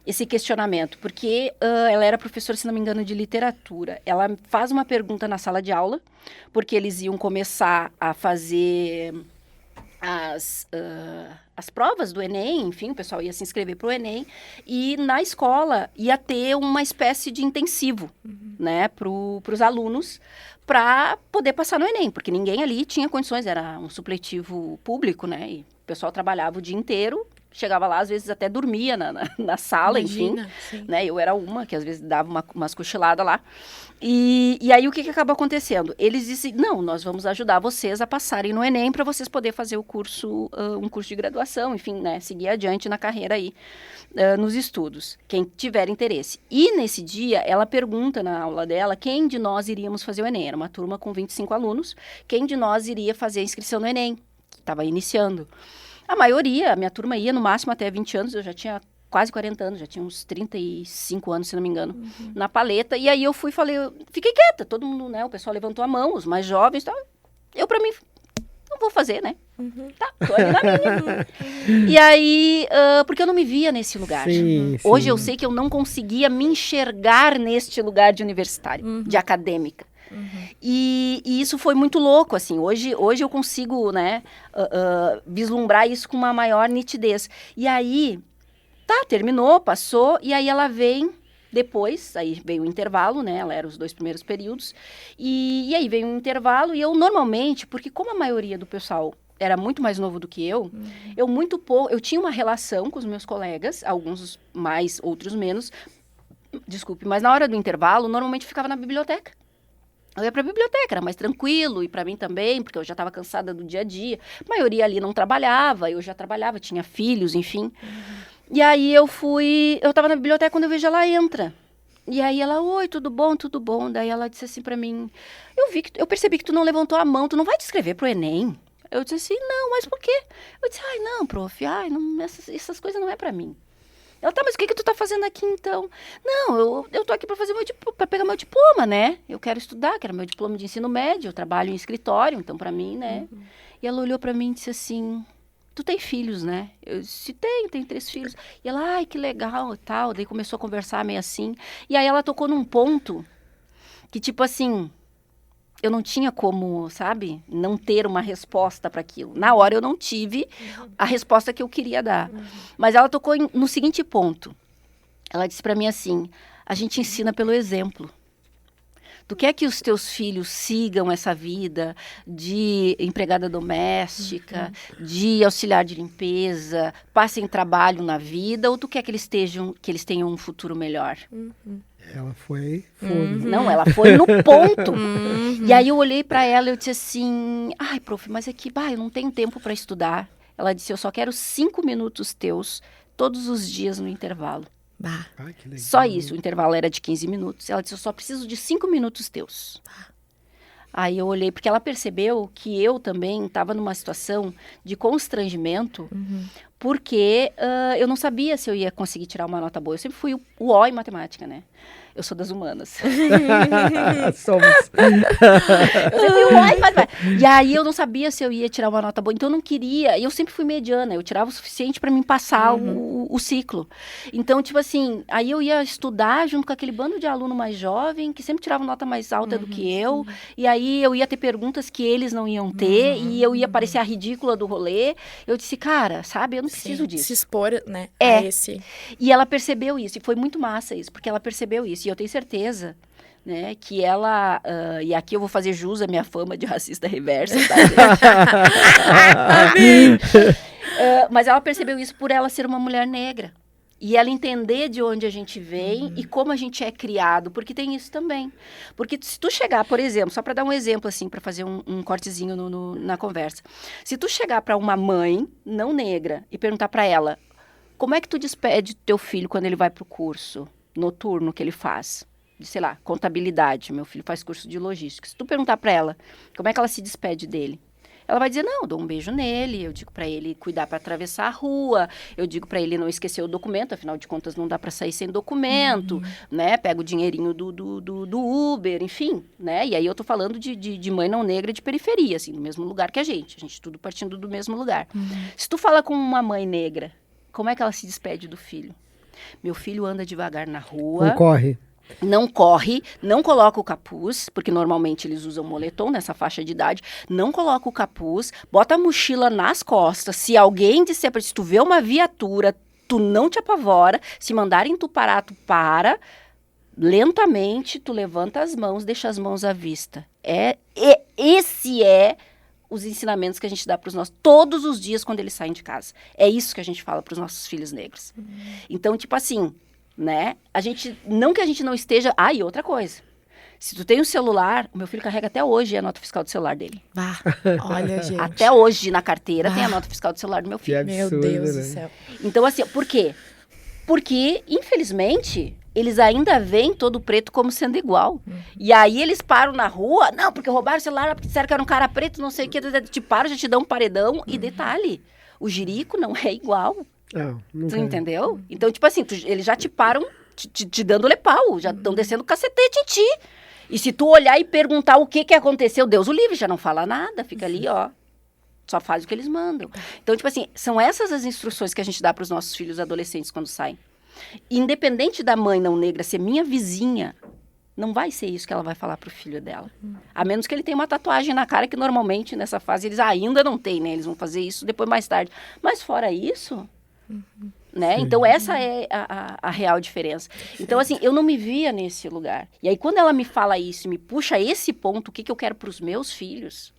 [SPEAKER 2] esse questionamento, porque ela era professora, se não me engano, de literatura. Ela faz uma pergunta na sala de aula, porque eles iam começar a fazer as provas do Enem, enfim, o pessoal ia se inscrever para o Enem, e na escola ia ter uma espécie de intensivo, né, para os alunos, para poder passar no Enem, porque ninguém ali tinha condições, era um supletivo público, né, e o pessoal trabalhava o dia inteiro, chegava lá, às vezes até dormia na sala,
[SPEAKER 4] Imagina,
[SPEAKER 2] enfim,
[SPEAKER 4] sim.
[SPEAKER 2] né, eu era uma, que às vezes dava umas cochiladas lá, e aí o que acabou acontecendo? Eles disseram, não, nós vamos ajudar vocês a passarem no Enem para vocês poderem fazer o curso, um curso de graduação, enfim, né, seguir adiante na carreira aí, nos estudos, quem tiver interesse. E nesse dia, ela pergunta na aula dela quem de nós iríamos fazer o Enem, era uma turma com 25 alunos, quem de nós iria fazer a inscrição no Enem, que estava iniciando. A maioria, a minha turma ia no máximo até 20 anos, eu já tinha quase 40 anos, já tinha uns 35 anos, se não me engano, na paleta. E aí eu fui e falei, fiquei quieta, todo mundo, né, o pessoal levantou a mão, os mais jovens, tá? Eu pra mim, não vou fazer, né? Tá, tô ali na minha. E aí, porque eu não me via nesse lugar.
[SPEAKER 1] Sim,
[SPEAKER 2] Hoje
[SPEAKER 1] sim.
[SPEAKER 2] eu sei que eu não conseguia me enxergar neste lugar de universitário, de acadêmica. E isso foi muito louco, assim. Hoje eu consigo, né, vislumbrar isso com uma maior nitidez. E aí, tá, terminou, passou, e aí ela vem depois, aí veio o intervalo, né, ela era os 2 primeiros períodos, e aí veio um intervalo, e eu normalmente, porque como a maioria do pessoal era muito mais novo do que eu eu tinha uma relação com os meus colegas, alguns mais, outros menos, desculpe, mas na hora do intervalo, normalmente ficava na biblioteca. Eu ia para a biblioteca, era mais tranquilo, e para mim também, porque eu já estava cansada do dia a dia. A maioria ali não trabalhava, eu já trabalhava, tinha filhos, enfim. E aí eu estava na biblioteca, quando eu vejo ela entra. E aí ela, oi, tudo bom, tudo bom. Daí ela disse assim pra mim, eu percebi que tu não levantou a mão, tu não vai te inscrever pro Enem? Eu disse assim, não, mas por quê? Eu disse, ai, não, prof, não, essas coisas não é pra mim. Ela, tá, mas o que tu tá fazendo aqui, então? Não, eu tô aqui pra fazer pra pegar meu diploma, né? Eu quero estudar, quero meu diploma de ensino médio, eu trabalho em escritório, então pra mim, né? E ela olhou pra mim e disse assim, tu tem filhos, né? Eu disse, tenho 3 filhos. E ela, ai, que legal e tal. Daí começou a conversar meio assim. E aí ela tocou num ponto que, tipo assim, eu não tinha como, sabe, não ter uma resposta para aquilo. Na hora eu não tive a resposta que eu queria dar. Mas ela tocou no seguinte ponto. Ela disse para mim assim, a gente ensina pelo exemplo. Tu quer que os teus filhos sigam essa vida de empregada doméstica, de auxiliar de limpeza, passem trabalho na vida, ou tu quer que eles tenham um futuro melhor?
[SPEAKER 1] Ela foi fundo.
[SPEAKER 2] Não, ela foi no ponto. E aí eu olhei para ela e eu disse assim, ai, prof, mas é que, eu não tenho tempo para estudar. Ela disse, eu só quero 5 minutos teus todos os dias no intervalo.
[SPEAKER 4] Bah.
[SPEAKER 1] Ai, que legal.
[SPEAKER 2] Só isso, o intervalo era de 15 minutos. Ela disse, eu só preciso de 5 minutos teus. Aí eu olhei, porque ela percebeu que eu também estava numa situação de constrangimento, porque eu não sabia se eu ia conseguir tirar uma nota boa. Eu sempre fui o O em matemática, né? Eu sou das humanas.
[SPEAKER 1] Somos.
[SPEAKER 2] Eu sempre fui o O em matemática. E aí eu não sabia se eu ia tirar uma nota boa, então eu não queria. E eu sempre fui mediana, eu tirava o suficiente para mim passar o ciclo. Então, tipo assim, aí eu ia estudar junto com aquele bando de aluno mais jovem, que sempre tirava nota mais alta do que eu. E aí eu ia ter perguntas que eles não iam ter, e eu ia parecer a ridícula do rolê. Eu disse, cara, sabe, eu não preciso disso.
[SPEAKER 4] Se expor, né?
[SPEAKER 2] É.
[SPEAKER 4] A esse...
[SPEAKER 2] E ela percebeu isso, e foi muito massa isso, porque ela percebeu isso. E eu tenho certeza, né, que ela... e aqui eu vou fazer jus à minha fama de racista reversa, tá? Mas ela percebeu isso por ela ser uma mulher negra. E ela entender de onde a gente vem e como a gente é criado, porque tem isso também. Porque se tu chegar, por exemplo, só para dar um exemplo assim, para fazer um cortezinho na conversa. Se tu chegar para uma mãe não negra e perguntar para ela, como é que tu despede teu filho quando ele vai pro curso noturno que ele faz? De, sei lá, contabilidade. Meu filho faz curso de logística. Se tu perguntar para ela, como é que ela se despede dele? Ela vai dizer, não, eu dou um beijo nele, eu digo para ele cuidar para atravessar a rua, eu digo para ele não esquecer o documento, afinal de contas não dá para sair sem documento, né? Pega o dinheirinho do Uber, enfim, né? E aí eu tô falando de mãe não negra de periferia, assim, no mesmo lugar que a gente tudo partindo do mesmo lugar. Se tu fala com uma mãe negra, como é que ela se despede do filho? Meu filho anda devagar na rua.
[SPEAKER 1] Concorre.
[SPEAKER 2] Não corre, não coloca o capuz, porque normalmente eles usam moletom nessa faixa de idade, não coloca o capuz, bota a mochila nas costas, se alguém disser para ti, se tu vê uma viatura, tu não te apavora, se mandarem tu parar, tu para, lentamente tu levanta as mãos, deixa as mãos à vista. Esse é os ensinamentos que a gente dá para os nossos, todos os dias quando eles saem de casa. É isso que a gente fala para os nossos filhos negros. Então, tipo assim, né? Não que a gente não esteja... e outra coisa. Se tu tem um celular, o meu filho carrega até hoje a nota fiscal do celular dele.
[SPEAKER 4] Bah, olha, gente.
[SPEAKER 2] Até hoje, na carteira, tem a nota fiscal do celular do meu filho.
[SPEAKER 1] Que
[SPEAKER 4] Meu
[SPEAKER 1] absurdo,
[SPEAKER 4] Deus
[SPEAKER 1] né?
[SPEAKER 4] do céu.
[SPEAKER 2] Então, assim, por quê? Porque, infelizmente, eles ainda veem todo preto como sendo igual. E aí eles param na rua, não, porque roubaram o celular, porque disseram que era um cara preto, não sei o que, te param, já te dão um paredão. E detalhe, o jirico não é igual. Tu entendeu? Então, tipo assim, eles já te param te dando lepau, já estão descendo cacetete em ti. E se tu olhar e perguntar o que aconteceu, Deus o livre, já não fala nada, fica ali, ó. Só faz o que eles mandam. Então, tipo assim, são essas as instruções que a gente dá para os nossos filhos adolescentes quando saem. Independente da mãe não negra ser minha vizinha, não vai ser isso que ela vai falar pro filho dela. A menos que ele tenha uma tatuagem na cara, que normalmente nessa fase eles ainda não têm, né? Eles vão fazer isso depois mais tarde. Mas fora isso... Né? Então, essa é a real diferença. Então, assim, eu não me via nesse lugar. E aí, quando ela me fala isso, me puxa esse ponto, o que eu quero para os meus filhos,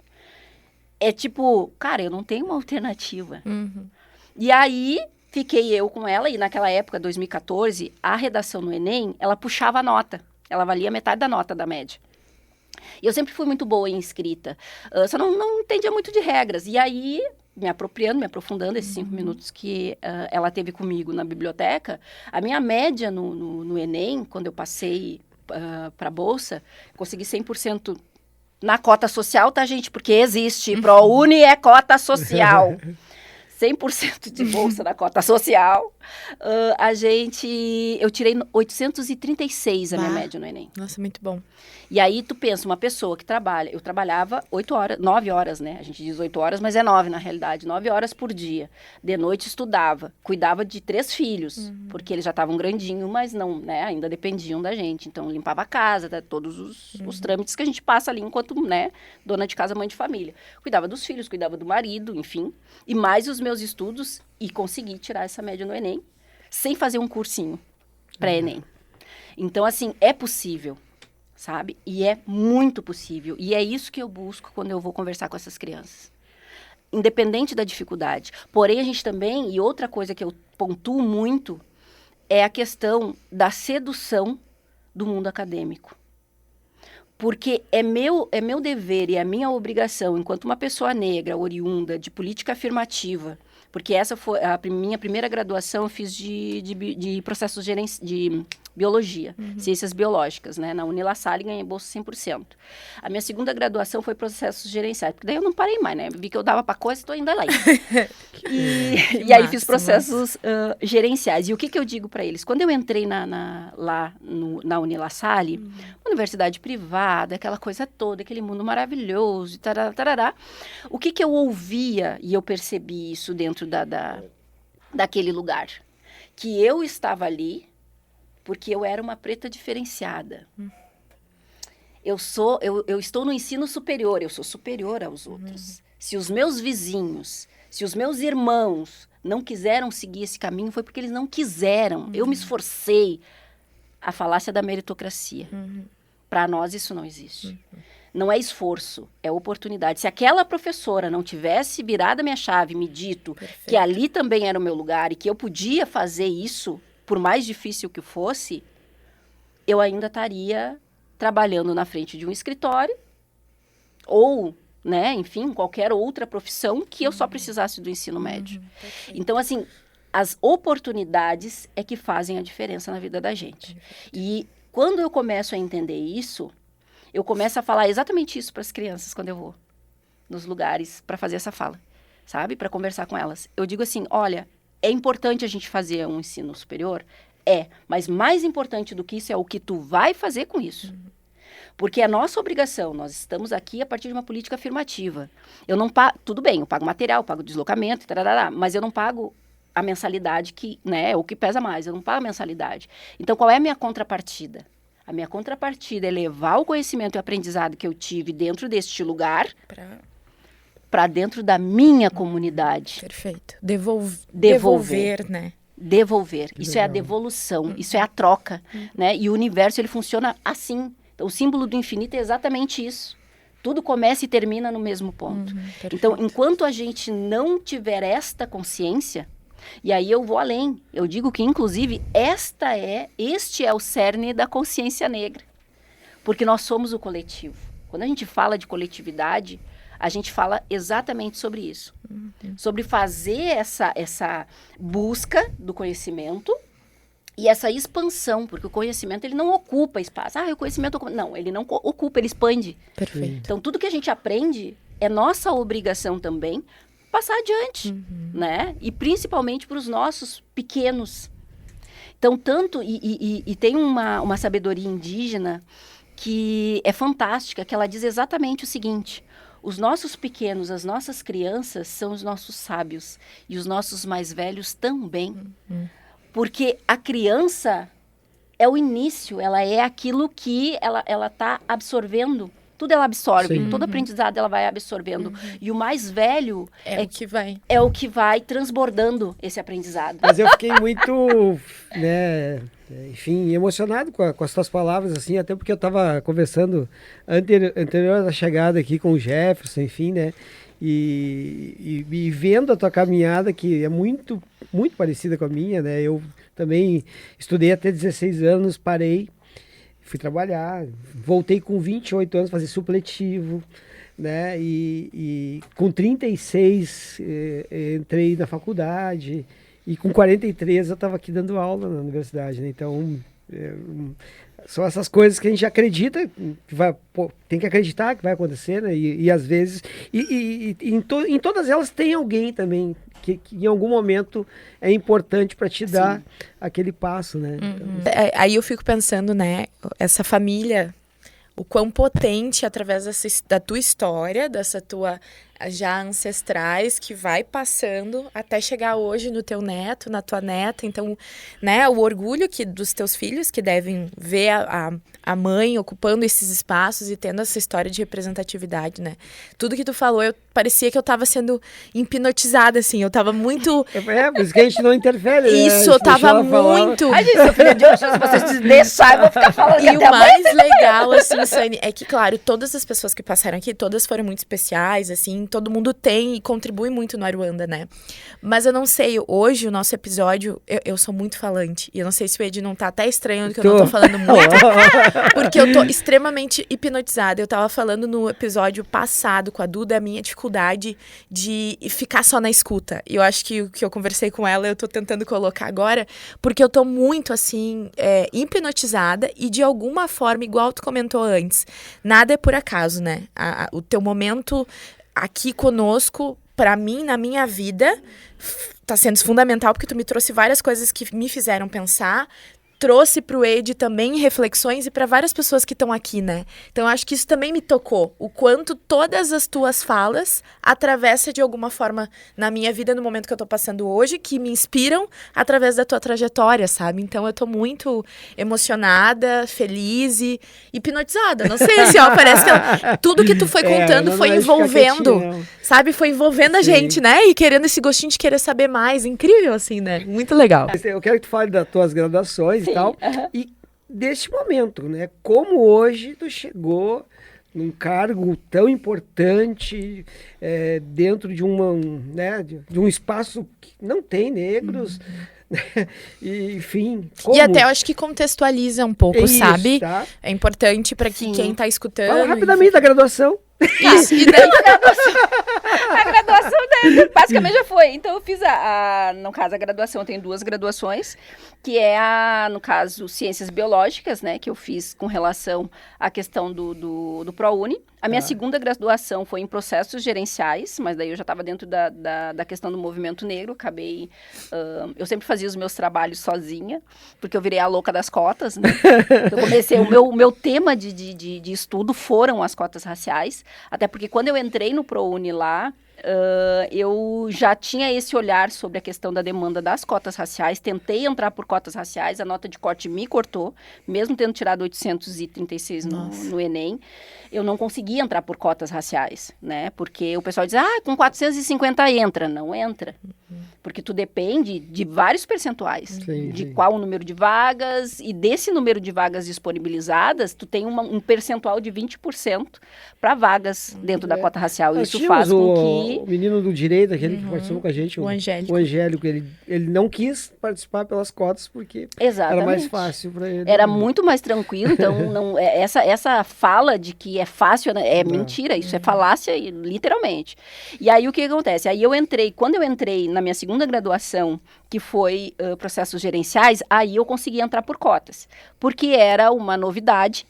[SPEAKER 2] é tipo, cara, eu não tenho uma alternativa. E aí, fiquei eu com ela, e naquela época, 2014, a redação no Enem, ela puxava a nota. Ela valia metade da nota da média. E eu sempre fui muito boa em escrita. Só não entendia muito de regras. E aí... me apropriando, me aprofundando esses 5 minutos que ela teve comigo na biblioteca, a minha média no Enem, quando eu passei para a Bolsa, consegui 100% na cota social, tá, gente? Porque existe. ProUni é cota social. 100% de bolsa na cota social. Eu tirei 836 a minha média no Enem.
[SPEAKER 4] Nossa, muito bom.
[SPEAKER 2] E aí tu pensa, uma pessoa que eu trabalhava 9 horas, né? A gente diz 8 horas, mas é 9 na realidade, 9 horas por dia. De noite estudava, cuidava de 3 filhos, porque eles já estavam grandinhos, mas não, né? Ainda dependiam da gente. Então, limpava a casa, todos os trâmites que a gente passa ali enquanto, né? Dona de casa, mãe de família. Cuidava dos filhos, cuidava do marido, enfim. E mais os meus estudos, e consegui tirar essa média no Enem, sem fazer um cursinho pré-Enem. Então, assim, é possível. Sabe? E é muito possível. E é isso que eu busco quando eu vou conversar com essas crianças. Independente da dificuldade. Porém, a gente também, e outra coisa que eu pontuo muito, é a questão da sedução do mundo acadêmico. Porque é meu dever e é minha obrigação, enquanto uma pessoa negra, oriunda, de política afirmativa, porque essa foi a minha primeira graduação, eu fiz de processos de biologia, ciências biológicas, né? Na Uni La Salle ganhei bolsa 100%. A minha segunda graduação foi processos gerenciais, porque daí eu não parei mais, né? Vi que eu dava para coisa e estou ainda lá. E aí fiz processos gerenciais. E o que eu digo para eles? Quando eu entrei lá na Uni La Salle, universidade privada, aquela coisa toda, aquele mundo maravilhoso, tarará, o que eu ouvia, e eu percebi isso dentro daquele lugar? Que eu estava ali porque eu era uma preta diferenciada. Eu estou no ensino superior, eu sou superior aos outros. Se os meus vizinhos, se os meus irmãos não quiseram seguir esse caminho, foi porque eles não quiseram. Eu me esforcei. A falácia da meritocracia. Para nós isso não existe. Não é esforço, é oportunidade. Se aquela professora não tivesse virado a minha chave, me dito que ali também era o meu lugar e que eu podia fazer isso, por mais difícil que fosse, eu ainda estaria trabalhando na frente de um escritório ou, né, enfim, qualquer outra profissão que eu só precisasse do ensino médio. Então, assim, as oportunidades é que fazem a diferença na vida da gente. E quando eu começo a entender isso, eu começo a falar exatamente isso para as crianças quando eu vou nos lugares para fazer essa fala, sabe? Para conversar com elas. Eu digo assim, olha, é importante a gente fazer um ensino superior? Mas mais importante do que isso é o que tu vai fazer com isso. Porque é nossa obrigação, nós estamos aqui a partir de uma política afirmativa. Eu não pago, tudo bem, eu pago material, eu pago deslocamento, mas eu não pago a mensalidade que, né, é o que pesa mais, eu não pago a mensalidade. Então, qual é a minha contrapartida? A minha contrapartida é levar o conhecimento e o aprendizado que eu tive dentro deste lugar para dentro da minha comunidade.
[SPEAKER 4] Perfeito. Devolver, né?
[SPEAKER 2] Devolver. Isso é a devolução, isso é a troca, né? E o universo, ele funciona assim. Então, o símbolo do infinito é exatamente isso. Tudo começa e termina no mesmo ponto. Então, enquanto a gente não tiver esta consciência, e aí eu vou além, eu digo que, inclusive, este é o cerne da consciência negra. Porque nós somos o coletivo. Quando a gente fala de coletividade, a gente fala exatamente sobre isso. Sobre fazer essa busca do conhecimento e essa expansão, porque o conhecimento, ele não ocupa espaço. O conhecimento ocupa. Não, ele não ocupa, ele expande.
[SPEAKER 4] Perfeito.
[SPEAKER 2] Então, tudo que a gente aprende é nossa obrigação também passar adiante, né? E principalmente para os nossos pequenos. Então, e tem uma sabedoria indígena que é fantástica, que ela diz exatamente o seguinte: os nossos pequenos, as nossas crianças são os nossos sábios e os nossos mais velhos também. Porque a criança é o início, ela é aquilo que ela está absorvendo. Tudo ela absorve, todo aprendizado ela vai absorvendo. E o mais velho é o que vai transbordando esse aprendizado.
[SPEAKER 1] Mas eu fiquei muito, né, enfim, emocionado com as tuas palavras, assim, até porque eu estava conversando anterior à chegada aqui com o Jefferson, enfim, né, e vendo a tua caminhada, que é muito, muito parecida com a minha, né, eu também estudei até 16 anos, parei, fui trabalhar, voltei com 28 anos fazer supletivo, né? E com 36 entrei na faculdade e com 43 eu estava aqui dando aula na universidade, né? Então são essas coisas que a gente acredita que tem que acreditar que vai acontecer, né? E às vezes em todas elas tem alguém também que em algum momento é importante para te dar aquele passo, né? Então,
[SPEAKER 4] Aí eu fico pensando, né? Essa família, o quão potente através da tua história, dessa tua já ancestrais, que vai passando até chegar hoje no teu neto, na tua neta. Então, né, o orgulho dos teus filhos que devem ver a mãe ocupando esses espaços e tendo essa história de representatividade, né? Tudo que tu falou, parecia que eu tava sendo hipnotizada, assim, eu tava muito...
[SPEAKER 1] por isso que a gente não interfere, né?
[SPEAKER 4] Isso, eu tava muito...
[SPEAKER 2] Ai, gente, seu filho de hoje, se vocês deixarem, eu vou ficar falando.
[SPEAKER 4] E o mais legal, assim, Sani, é que, claro, todas as pessoas que passaram aqui, todas foram muito especiais, assim, todo mundo tem e contribui muito no Aruanda, né? Mas eu não sei, hoje o nosso episódio, eu sou muito falante, e eu não sei se o Ed não tá até estranhando que eu não tô falando muito, porque eu tô extremamente hipnotizada. Eu tava falando no episódio passado com a Duda, a minha dificuldade de ficar só na escuta. E eu acho que o que eu conversei com ela, eu tô tentando colocar agora, porque eu tô muito, assim, hipnotizada e de alguma forma, igual tu comentou antes, nada é por acaso, né? O teu momento aqui conosco, pra mim, na minha vida, tá sendo fundamental, porque tu me trouxe várias coisas que me fizeram pensar, trouxe pro Ed também reflexões e para várias pessoas que estão aqui, né? Então, eu acho que isso também me tocou. O quanto todas as tuas falas atravessam de alguma forma na minha vida, no momento que eu tô passando hoje, que me inspiram através da tua trajetória, sabe? Então, eu tô muito emocionada, feliz e hipnotizada. Não sei, assim, ó, parece que tudo que tu foi contando foi envolvendo, sabe? Foi envolvendo a gente, né? E querendo esse gostinho de querer saber mais. Incrível, assim, né? Muito legal.
[SPEAKER 1] Eu quero que tu fale das tuas graduações, tal, e deste momento, né? Como hoje tu chegou num cargo tão importante dentro de de um espaço que não tem negros, né? E, enfim. Como...
[SPEAKER 4] E até eu acho que contextualiza um pouco, sabe?
[SPEAKER 1] Tá?
[SPEAKER 4] É importante para que quem tá escutando...
[SPEAKER 1] Fala rapidamente da graduação.
[SPEAKER 4] Isso, e daí...
[SPEAKER 2] A graduação, né, basicamente já foi. Então, eu fiz no caso, a graduação, eu tenho 2 graduações, que é no caso, Ciências Biológicas, né, que eu fiz com relação à questão do ProUni. A minha segunda graduação foi em Processos Gerenciais, mas daí eu já estava dentro da questão do movimento negro, acabei... eu sempre fazia os meus trabalhos sozinha, porque eu virei a louca das cotas, né? Eu comecei, o meu tema de estudo foram as cotas raciais, até porque quando eu entrei no ProUni lá, eu já tinha esse olhar sobre a questão da demanda das cotas raciais, tentei entrar por cotas raciais, a nota de corte me cortou, mesmo tendo tirado 836 no Enem, eu não consegui entrar por cotas raciais, né? Porque o pessoal diz, com 450 entra. Não entra. Porque tu depende de vários percentuais. Qual o número de vagas, e desse número de vagas disponibilizadas, tu tem um percentual de 20% para vagas dentro da cota racial. Isso faz com que...
[SPEAKER 1] O menino do direito, aquele que participou com a gente,
[SPEAKER 4] o Angélico.
[SPEAKER 1] O Angélico, ele não quis participar pelas cotas porque era mais fácil para ele.
[SPEAKER 2] Era muito mais tranquilo, então essa fala de que é fácil, né, é mentira, isso é falácia, literalmente. E aí o que acontece? Aí quando eu entrei na minha segunda graduação, que foi Processos Gerenciais, aí eu consegui entrar por cotas, porque era uma novidade,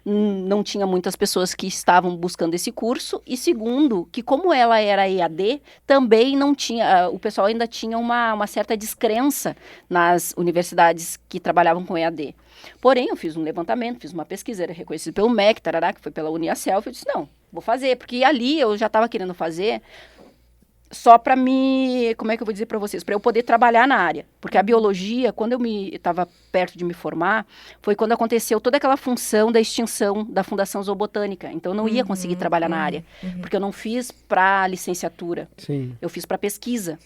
[SPEAKER 2] não tinha muitas pessoas que estavam buscando esse curso, e segundo, que como ela era EAD, também não tinha, o pessoal ainda tinha uma certa descrença nas universidades que trabalhavam com EAD. Porém, eu fiz um levantamento, fiz uma pesquisa, era reconhecido pelo MEC, que foi pela Uniaselv, eu disse, não, vou fazer, porque ali eu já estava querendo fazer só para como é que eu vou dizer para vocês, para eu poder trabalhar na área. Porque a biologia, quando eu estava perto de me formar, foi quando aconteceu toda aquela função da extinção da Fundação Zoobotânica. Então, eu não ia conseguir trabalhar na área, porque eu não fiz para licenciatura, eu fiz para pesquisa.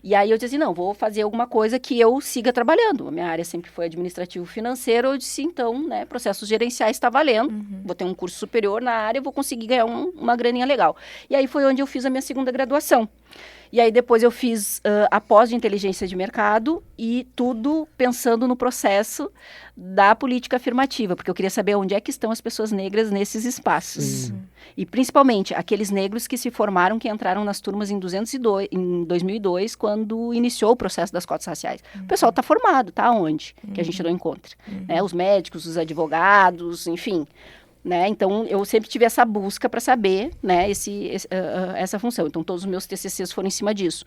[SPEAKER 2] E aí eu disse assim, não, vou fazer alguma coisa que eu siga trabalhando. A minha área sempre foi administrativo-financeiro, eu disse, então, né, processos gerenciais está valendo, vou ter um curso superior na área, vou conseguir ganhar uma graninha legal. E aí foi onde eu fiz a minha segunda graduação. E aí depois eu fiz a pós de inteligência de mercado e tudo pensando no processo da política afirmativa, porque eu queria saber onde é que estão as pessoas negras nesses espaços. E principalmente aqueles negros que se formaram, que entraram nas turmas em 2002, quando iniciou o processo das cotas raciais. O pessoal está formado, tá onde? Que a gente não encontra. Né? Os médicos, os advogados, enfim. Né? Então, eu sempre tive essa busca para saber, né, essa função. Então, todos os meus TCCs foram em cima disso.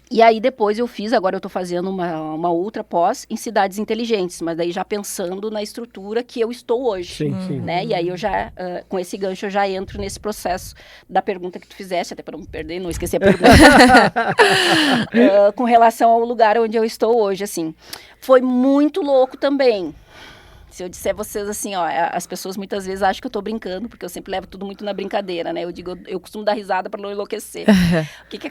[SPEAKER 2] E aí, depois eu fiz, agora eu estou fazendo uma outra pós em cidades inteligentes, mas daí já pensando na estrutura que eu estou hoje.
[SPEAKER 1] Sim, sim.
[SPEAKER 2] Né? E aí, eu já, com esse gancho, eu já entro nesse processo da pergunta que tu fizeste, até para não me perder, não esquecer a pergunta. Com relação ao lugar onde eu estou hoje, assim. Foi muito louco também. Se eu disser a vocês assim, ó, as pessoas muitas vezes acham que eu tô brincando, porque eu sempre levo tudo muito na brincadeira, né? Eu costumo dar risada para não enlouquecer. O que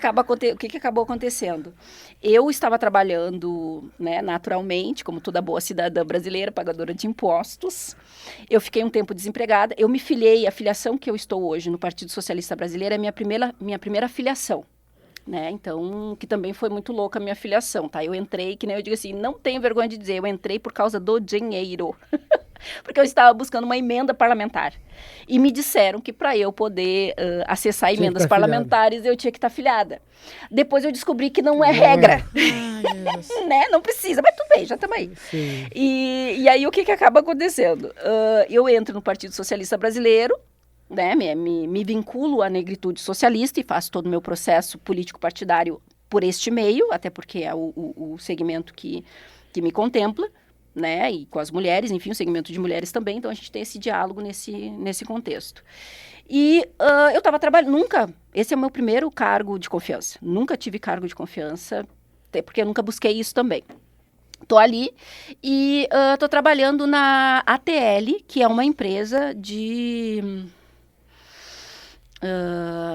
[SPEAKER 2] acabou acontecendo? Eu estava trabalhando, né, naturalmente, como toda boa cidadã brasileira, pagadora de impostos. Eu fiquei um tempo desempregada. Eu me filiei, a filiação que eu estou hoje no Partido Socialista Brasileiro é minha primeira filiação. Né? Então, que também foi muito louca a minha filiação, tá? Eu entrei, que nem eu digo assim, não tenho vergonha de dizer, eu entrei por causa do dinheiro. Porque eu estava buscando uma emenda parlamentar. E me disseram que para eu poder acessar emendas parlamentares, eu tinha que estar filiada. Depois eu descobri que não é regra. Né? Não precisa, mas tudo bem, já estamos aí. E aí, o que acaba acontecendo? Eu entro no Partido Socialista Brasileiro, né, me vinculo à negritude socialista e faço todo o meu processo político-partidário por este meio, até porque é o segmento que me contempla, né, e com as mulheres, enfim, o segmento de mulheres também, então a gente tem esse diálogo nesse contexto. E eu estava trabalhando, esse é o meu primeiro cargo de confiança, nunca tive cargo de confiança, até porque eu nunca busquei isso também. Estou ali e estou trabalhando na ATL, que é uma empresa de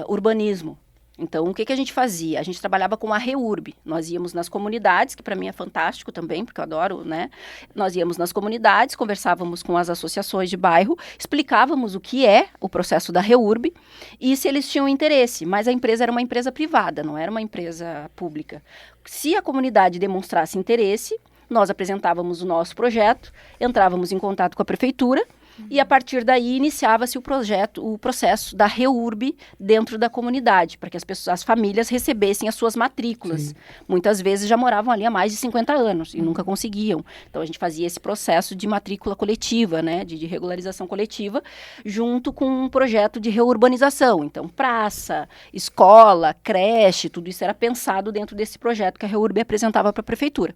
[SPEAKER 2] urbanismo. Então, o que a gente fazia? A gente trabalhava com a REURB. Nós íamos nas comunidades, que para mim é fantástico também, porque eu adoro, né? Nós íamos nas comunidades, conversávamos com as associações de bairro, explicávamos o que é o processo da REURB e se eles tinham interesse. Mas a empresa era uma empresa privada, não era uma empresa pública. Se a comunidade demonstrasse interesse, nós apresentávamos o nosso projeto, entrávamos em contato com a prefeitura, e a partir daí iniciava-se o processo da REURB dentro da comunidade, para que as famílias recebessem as suas matrículas. Sim. Muitas vezes já moravam ali há mais de 50 anos e nunca conseguiam. Então a gente fazia esse processo de matrícula coletiva, né, de regularização coletiva, junto com um projeto de reurbanização. Então praça, escola, creche, tudo isso era pensado dentro desse projeto que a REURB apresentava para a prefeitura.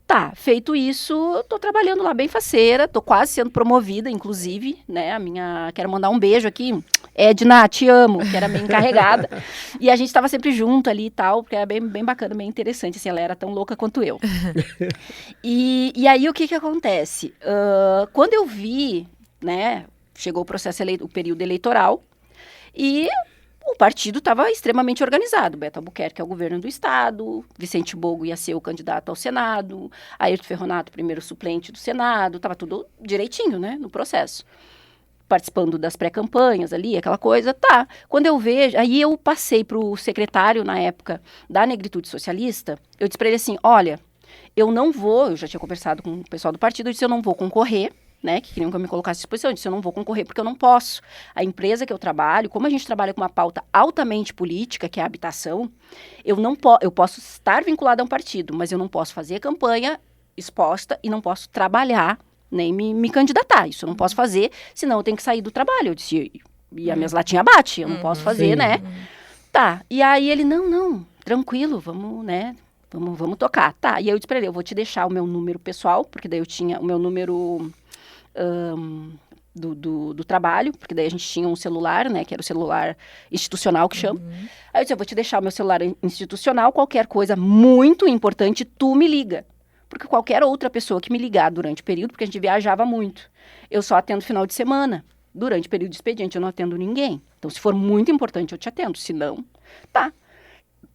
[SPEAKER 2] Tá, feito isso, tô trabalhando lá bem faceira, tô quase sendo promovida, inclusive, né, quero mandar um beijo aqui, Edna, te amo, que era minha encarregada, e a gente tava sempre junto ali e tal, porque era bem bacana, bem interessante, assim, ela era tão louca quanto eu. E aí, o que acontece? Quando eu vi, né, chegou o processo, o período eleitoral, e o partido estava extremamente organizado. Beto Albuquerque é o governo do estado, Vicente Bogo ia ser o candidato ao Senado, Ayrton Ferronato, primeiro suplente do Senado, estava tudo direitinho, né, no processo. Participando das pré-campanhas ali, aquela coisa, tá. Quando eu vejo, aí eu passei para o secretário, na época, da Negritude Socialista, eu disse para ele assim, olha, eu já tinha conversado com o pessoal do partido, eu disse, eu não vou concorrer, né, que queriam que eu me colocasse à disposição, eu disse, eu não vou concorrer porque eu não posso. A empresa que eu trabalho, como a gente trabalha com uma pauta altamente política, que é a habitação, eu posso estar vinculada a um partido, mas eu não posso fazer campanha exposta e não posso trabalhar, nem me candidatar. Isso eu não posso fazer, senão eu tenho que sair do trabalho. Eu disse, e as minhas latinhas bate, eu não posso fazer, sim, né? Tá, e aí ele, não, tranquilo, vamos, né, vamos tocar. Tá, e aí eu disse pra ele, eu vou te deixar o meu número pessoal, porque daí eu tinha o meu número do trabalho, porque daí a gente tinha um celular, né, que era o celular institucional que chama. Aí eu disse, eu vou te deixar o meu celular institucional, qualquer coisa muito importante, tu me liga. Porque qualquer outra pessoa que me ligar durante o período, porque a gente viajava muito, eu só atendo final de semana. Durante o período de expediente eu não atendo ninguém. Então, se for muito importante, eu te atendo. Se não, tá.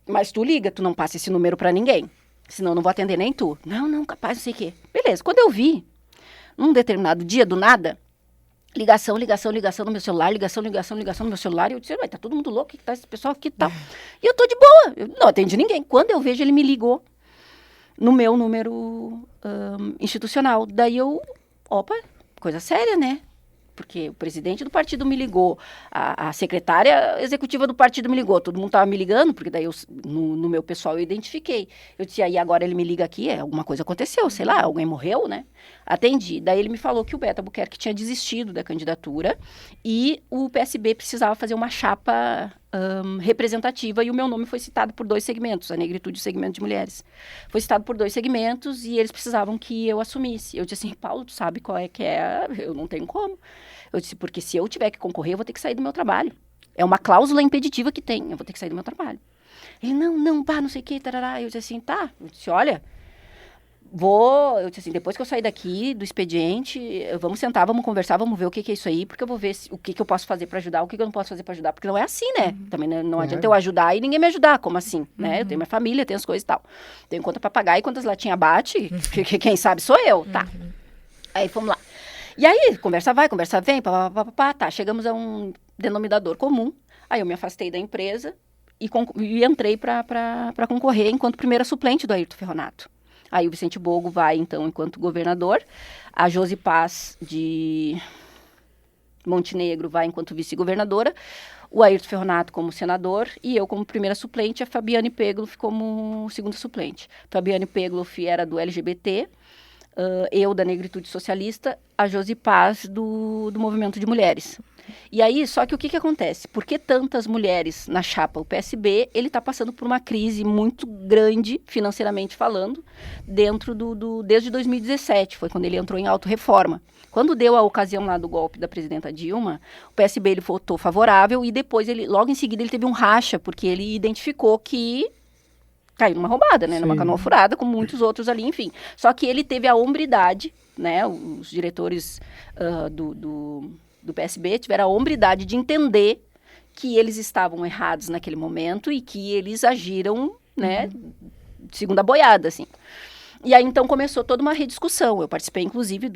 [SPEAKER 2] Mas tu liga, tu não passa esse número pra ninguém. Senão eu não vou atender nem tu. Não, capaz, não sei o quê. Beleza, quando eu vi, num determinado dia, do nada, ligação no meu celular, ligação no meu celular, e eu disse, tá todo mundo louco, que tá esse pessoal aqui e tal. E eu tô de boa, eu não atendi ninguém. Quando eu vejo, ele me ligou no meu número institucional. Daí eu, opa, coisa séria, né? Porque o presidente do partido me ligou, a secretária executiva do partido me ligou, todo mundo estava me ligando, porque daí no meu pessoal eu identifiquei. Eu disse, aí agora ele me liga aqui, alguma coisa aconteceu, sei lá, alguém morreu, né? Atendi. Daí ele me falou que o Beto Albuquerque tinha desistido da candidatura e o PSB precisava fazer uma chapa representativa e o meu nome foi citado por 2 segmentos, a negritude e o segmento de mulheres. Foi citado por 2 segmentos e eles precisavam que eu assumisse. Eu disse assim, Paulo, tu sabe qual é que é? Eu não tenho como. Eu disse, porque se eu tiver que concorrer, eu vou ter que sair do meu trabalho. É uma cláusula impeditiva que tem, eu vou ter que sair do meu trabalho. Ele, não sei o que, tarará. Eu disse assim, tá. Eu disse, olha, eu disse assim, depois que eu sair daqui do expediente, vamos sentar, vamos conversar, vamos ver o que é isso aí, porque eu vou ver o que eu posso fazer para ajudar, o que eu não posso fazer para ajudar, porque não é assim, né? Também não adianta eu ajudar e ninguém me ajudar, como assim, né? Eu tenho minha família, tenho as coisas e tal. Tenho conta para pagar e quantas latinhas bate, quem sabe sou eu, tá. Aí fomos lá. E aí, conversa vai, conversa vem, tá, chegamos a um denominador comum, aí eu me afastei da empresa e entrei para concorrer enquanto primeira suplente do Airton Ferronato. Aí o Vicente Bogo vai, então, enquanto governador, a Josi Paz de Montenegro vai enquanto vice-governadora, o Airton Ferronato como senador e eu como primeira suplente, a Fabiane Pegloff como segunda suplente. Fabiane Pegloff era do LGBT, eu da Negritude Socialista, a Josi Paz do Movimento de Mulheres. E aí, só que o que acontece? Por que tantas mulheres na chapa? O PSB, ele está passando por uma crise muito grande, financeiramente falando, desde 2017, foi quando ele entrou em autorreforma. Quando deu a ocasião lá do golpe da presidenta Dilma, o PSB ele votou favorável e depois, logo em seguida, ele teve um racha, porque ele identificou que caiu numa roubada, né? Sim. Numa canoa furada, como muitos outros ali, enfim. Só que ele teve a hombridade, né? Os diretores do PSB tiveram a hombridade de entender que eles estavam errados naquele momento e que eles agiram, né? Segundo a boiada, assim. E aí, então, começou toda uma rediscussão. Eu participei, inclusive,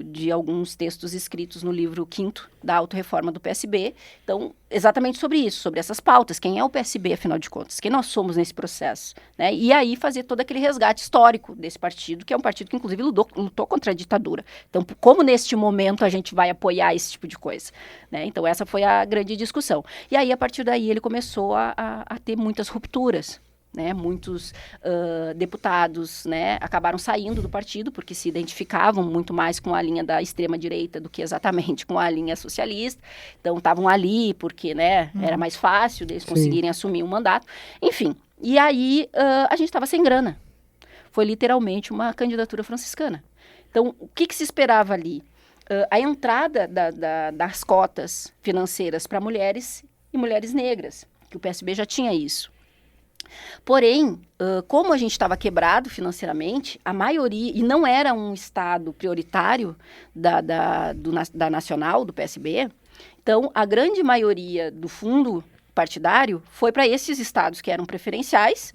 [SPEAKER 2] de alguns textos escritos no livro 5º da autorreforma do PSB. Então, exatamente sobre isso, sobre essas pautas. Quem é o PSB, afinal de contas? Quem nós somos nesse processo? Né? E aí, fazer todo aquele resgate histórico desse partido, que é um partido que, inclusive, lutou contra a ditadura. Então, como neste momento a gente vai apoiar esse tipo de coisa? Né? Então, essa foi a grande discussão. E aí, a partir daí, ele começou a ter muitas rupturas. Né, muitos deputados, né, acabaram saindo do partido porque se identificavam muito mais com a linha da extrema-direita do que exatamente com a linha socialista. Então, estavam ali porque, né, era mais fácil deles conseguirem assumir um mandato. Enfim, e aí a gente estava sem grana. Foi literalmente uma candidatura franciscana. Então, o que se esperava ali? A entrada das cotas financeiras para mulheres e mulheres negras, que o PSB já tinha isso. Porém, como a gente estava quebrado financeiramente, a maioria, e não era um estado prioritário da Nacional, do PSB, então a grande maioria do fundo partidário foi para esses estados que eram preferenciais,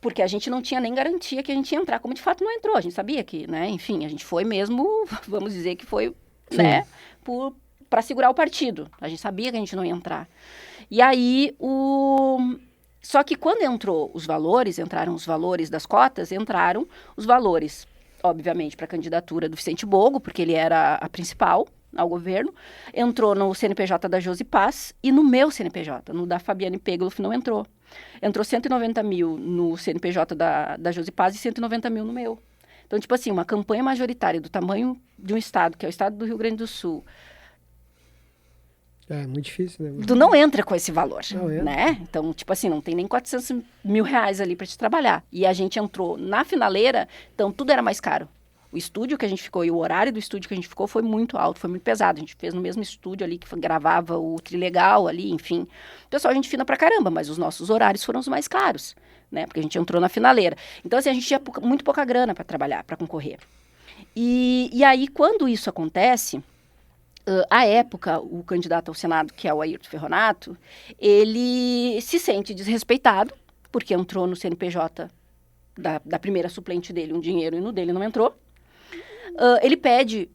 [SPEAKER 2] porque a gente não tinha nem garantia que a gente ia entrar, como de fato não entrou, a gente sabia que, né, enfim, a gente foi mesmo, vamos dizer que foi, né, para segurar o partido, a gente sabia que a gente não ia entrar. E aí, só que quando entraram os valores das cotas, entraram os valores, obviamente, para a candidatura do Vicente Bogo, porque ele era a principal ao governo, entrou no CNPJ da Josi Paz e no meu CNPJ, no da Fabiane Pegloff não entrou. Entrou 190 mil no CNPJ da Josi Paz e 190 mil no meu. Então, tipo assim, uma campanha majoritária do tamanho de um estado, que é o estado do Rio Grande do Sul,
[SPEAKER 1] é muito difícil, né?
[SPEAKER 2] Tu não entra com esse valor,
[SPEAKER 1] não
[SPEAKER 2] né? Então, tipo assim, não tem nem 400 mil reais ali para te trabalhar. E a gente entrou na finaleira, então tudo era mais caro. O estúdio que a gente ficou e o horário do estúdio que a gente ficou foi muito alto, foi muito pesado. A gente fez no mesmo estúdio ali que gravava o Trilegal ali, enfim. Pessoal, a gente fina pra caramba, mas os nossos horários foram os mais caros, né? Porque a gente entrou na finaleira. Então, assim, a gente tinha muito pouca grana para trabalhar, para concorrer. E aí, quando isso acontece... à época, o candidato ao Senado, que é o Airton Ferronato, ele se sente desrespeitado, porque entrou no CNPJ da primeira suplente dele um dinheiro e no dele não entrou. Ele pede,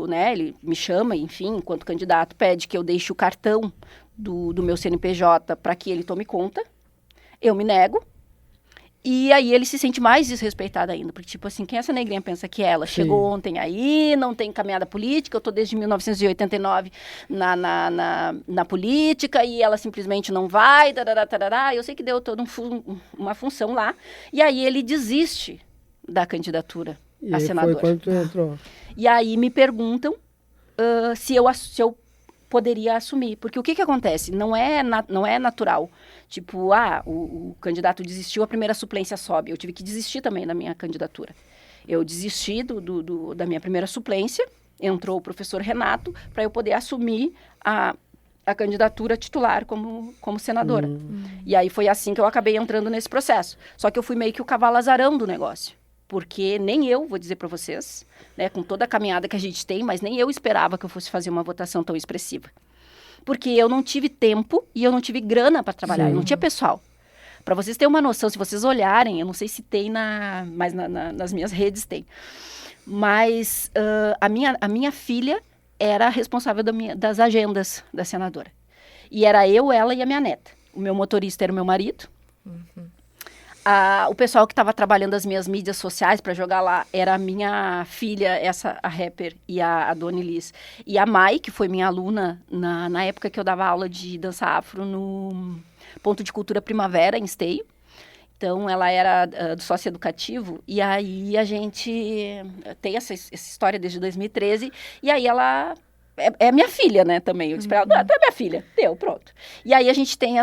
[SPEAKER 2] né, ele me chama, enfim, enquanto candidato, pede que eu deixe o cartão do meu CNPJ para que ele tome conta. Eu me nego. E aí ele se sente mais desrespeitado ainda, porque tipo assim, quem essa negrinha pensa que é ela?
[SPEAKER 1] Sim.
[SPEAKER 2] Chegou ontem aí, não tem caminhada política, eu tô desde 1989 na política e ela simplesmente não vai, tarará. Eu sei que deu toda uma função lá. E aí ele desiste da candidatura
[SPEAKER 1] E
[SPEAKER 2] a
[SPEAKER 1] aí
[SPEAKER 2] senador.
[SPEAKER 1] foi quando tu entrou.
[SPEAKER 2] E aí me perguntam se eu poderia assumir. Porque o que acontece? Não é natural. Tipo, o candidato desistiu, a primeira suplência sobe. Eu tive que desistir também da minha candidatura. Eu desisti da minha primeira suplência, entrou o professor Renato, para eu poder assumir a candidatura titular como senadora. E aí foi assim que eu acabei entrando nesse processo. Só que eu fui meio que o cavalo azarão do negócio. Porque nem eu, vou dizer para vocês, né, com toda a caminhada que a gente tem, mas nem eu esperava que eu fosse fazer uma votação tão expressiva. Porque eu não tive tempo e eu não tive grana para trabalhar,
[SPEAKER 1] Sim.
[SPEAKER 2] eu não tinha pessoal. Para vocês terem uma noção, se vocês olharem, eu não sei se tem mas nas minhas redes tem. Mas a minha filha era responsável das agendas da senadora. E era eu, ela e a minha neta. O meu motorista era o meu marido. O pessoal que estava trabalhando as minhas mídias sociais para jogar lá era a minha filha, a rapper, e a Dona Liz. E a Mai, que foi minha aluna na época que eu dava aula de dança afro no Ponto de Cultura Primavera, em Esteio. Então, ela era do socioeducativo. E aí, a gente tem essa história desde 2013. E aí, ela é minha filha, né, também. Eu disse pra ela, tu é minha filha. Deu, pronto. E aí, a gente tem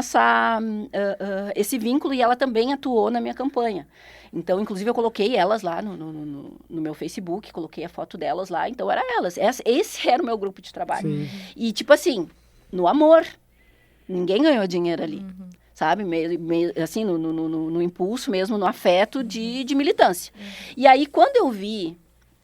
[SPEAKER 2] esse vínculo e ela também atuou na minha campanha. Então, inclusive, eu coloquei elas lá no meu Facebook, coloquei a foto delas lá. Então, era elas. Esse era o meu grupo de trabalho.
[SPEAKER 1] Sim.
[SPEAKER 2] E, tipo assim, no amor. Ninguém ganhou dinheiro ali. Sabe? Assim, no impulso mesmo, no afeto de militância. E aí, quando eu vi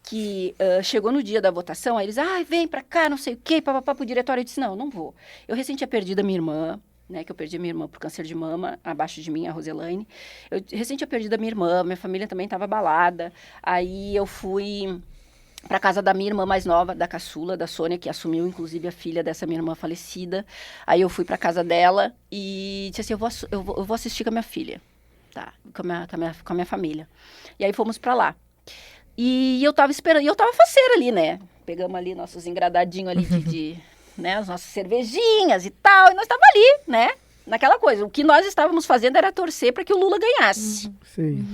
[SPEAKER 2] que chegou no dia da votação, aí eles, vem pra cá, não sei o quê, papapá, pro diretório. Eu disse, não vou. Eu recém tinha perdido a minha irmã, né, que eu perdi a minha irmã por câncer de mama, abaixo de mim, a Roselaine. Eu recém tinha perdido a minha irmã, minha família também estava abalada. Aí eu fui para casa da minha irmã mais nova, da caçula, da Sônia, que assumiu, inclusive, a filha dessa minha irmã falecida. Aí eu fui para casa dela e disse assim, eu vou assistir com a minha filha, tá? Com a minha família. E aí fomos para lá. E eu tava esperando, e eu tava faceira ali, né? Pegamos ali nossos engradadinhos ali né? As nossas cervejinhas e tal, e nós tava ali, né? Naquela coisa. O que nós estávamos fazendo era torcer para que o Lula ganhasse.
[SPEAKER 1] Sim.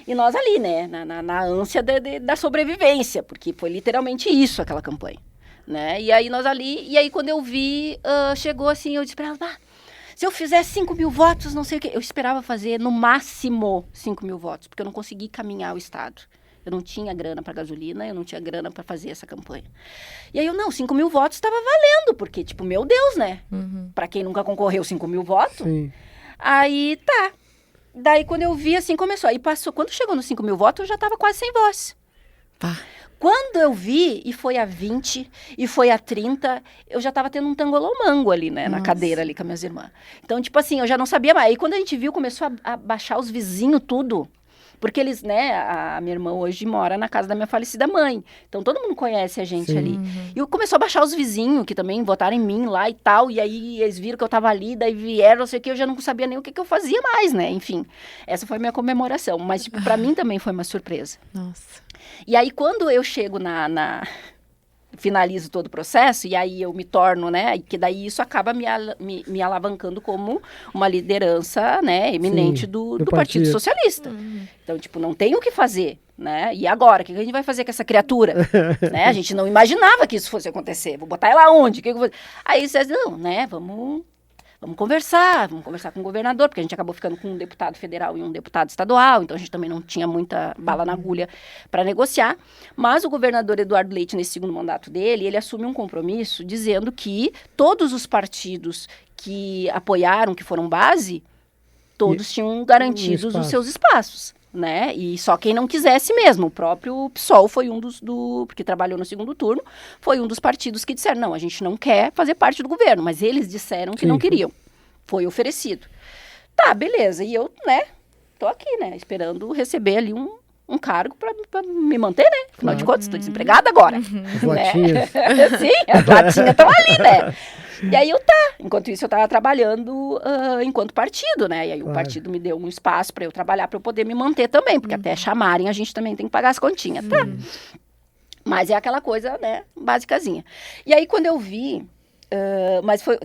[SPEAKER 2] E nós ali, né, na ânsia da sobrevivência, porque foi literalmente isso, aquela campanha, né? E aí nós ali, e aí quando eu vi, chegou assim, eu disse pra ela, se eu fizer 5.000 votos, não sei o quê. Eu esperava fazer no máximo 5.000 votos, porque eu não consegui caminhar o Estado. Eu não tinha grana para gasolina, eu não tinha grana para fazer essa campanha. E aí 5.000 votos estava valendo, porque, tipo, meu Deus, né? Para quem nunca concorreu 5.000 votos.
[SPEAKER 1] Sim.
[SPEAKER 2] Aí, tá. Daí, quando eu vi, assim, começou. Aí passou, quando chegou nos 5.000 votos, eu já estava quase sem voz.
[SPEAKER 4] Tá.
[SPEAKER 2] Quando eu vi, e foi a 20, e foi a 30, eu já estava tendo um tangolomango ali, né? Na cadeira ali com as minhas irmãs. Então, tipo assim, eu já não sabia mais. Aí, quando a gente viu, começou a baixar os vizinhos tudo. Porque eles, né, a minha irmã hoje mora na casa da minha falecida mãe. Então, todo mundo conhece a gente ali. E começou a baixar os vizinhos, que também votaram em mim lá e tal. E aí, eles viram que eu tava ali, daí vieram, não sei o que, eu já não sabia nem o que eu fazia mais, né? Enfim, essa foi a minha comemoração. Mas, tipo, pra mim também foi uma surpresa.
[SPEAKER 4] Nossa.
[SPEAKER 2] E aí, quando eu chego finalizo todo o processo, e aí eu me torno, né, que daí isso acaba me alavancando como uma liderança, né, eminente
[SPEAKER 1] Sim,
[SPEAKER 2] do
[SPEAKER 1] do
[SPEAKER 2] Partido
[SPEAKER 1] partido.
[SPEAKER 2] Socialista. Então, tipo, não tem o que fazer, né, e agora, o que a gente vai fazer com essa criatura? Né, a gente não imaginava que isso fosse acontecer, vou botar ela onde? Aí vocês, não, né, vamos conversar com o governador, porque a gente acabou ficando com um deputado federal e um deputado estadual, então a gente também não tinha muita bala na agulha para negociar, mas o governador Eduardo Leite, nesse segundo mandato dele, ele assume um compromisso dizendo que todos os partidos que apoiaram, que foram base, todos tinham garantidos os seus espaços. Né? E só quem não quisesse mesmo. O próprio PSOL foi um porque trabalhou no segundo turno, foi um dos partidos que disseram, não, a gente não quer fazer parte do governo, mas eles disseram que não queriam. Foi oferecido. Tá, beleza. E eu, né, tô aqui, né, esperando receber ali um cargo para me manter, né? Afinal de contas, estou desempregada agora.
[SPEAKER 1] As latinhas.
[SPEAKER 2] Sim, as latinhas estão ali, né? E aí enquanto isso eu estava trabalhando enquanto partido, né? E aí o partido me deu um espaço para eu trabalhar, para eu poder me manter também, porque até chamarem a gente também tem que pagar as continhas, tá? Mas é aquela coisa, né, basicazinha. E aí quando eu vi,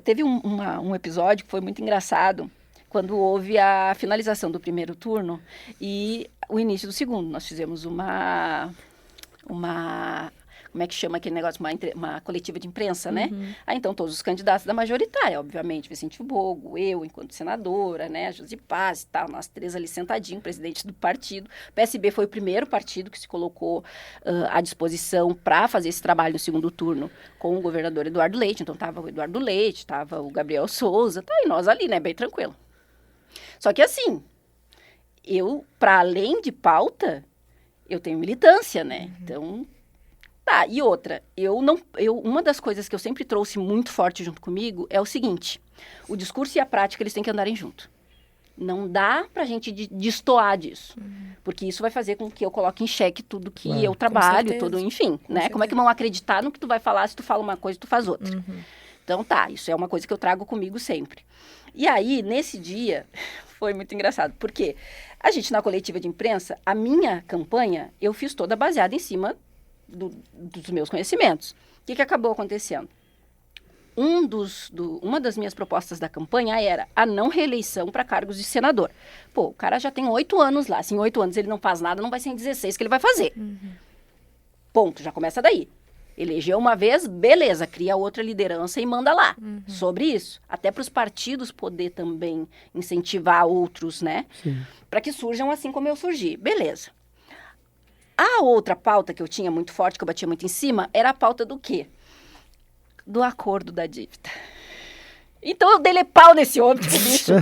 [SPEAKER 2] teve um episódio que foi muito engraçado, quando houve a finalização do primeiro turno e o início do segundo. Nós fizemos uma como é que chama aquele negócio? Uma coletiva de imprensa, né? Aí, então, todos os candidatos da majoritária, obviamente, Vicente Bogo, eu, enquanto senadora, né? A Josi Paz e tal, nós três ali sentadinhos, presidente do partido. O PSB foi o primeiro partido que se colocou à disposição para fazer esse trabalho no segundo turno com o governador Eduardo Leite. Então, estava o Eduardo Leite, estava o Gabriel Souza, tá? E nós ali, né? Bem tranquilo. Só que assim, eu, para além de pauta, eu tenho militância, né? Então, tá. E outra, uma das coisas que eu sempre trouxe muito forte junto comigo é o seguinte: o discurso e a prática, eles têm que andarem junto. Não dá pra gente destoar disso. Porque isso vai fazer com que eu coloque em xeque tudo que eu trabalho, tudo, enfim, né? Como é que vão acreditar no que tu vai falar se tu fala uma coisa e tu faz outra? Então, tá, isso é uma coisa que eu trago comigo sempre. E aí, nesse dia, foi muito engraçado, porque a gente, na coletiva de imprensa, a minha campanha, eu fiz toda baseada em cima dos meus conhecimentos. O que acabou acontecendo? Uma das minhas propostas da campanha era a não reeleição para cargos de senador. Pô, o cara já tem 8 anos lá. Se em 8 anos ele não faz nada, não vai ser em 16 que ele vai fazer. Ponto, já começa daí. Elegeu uma vez, beleza, cria outra liderança e manda lá sobre isso. Até para os partidos poder também incentivar outros, né? Para que surjam assim como eu surgi. Beleza. A outra pauta que eu tinha muito forte, que eu batia muito em cima, era a pauta do quê? Do acordo da dívida. Então eu dei pau nesse homem, bicho.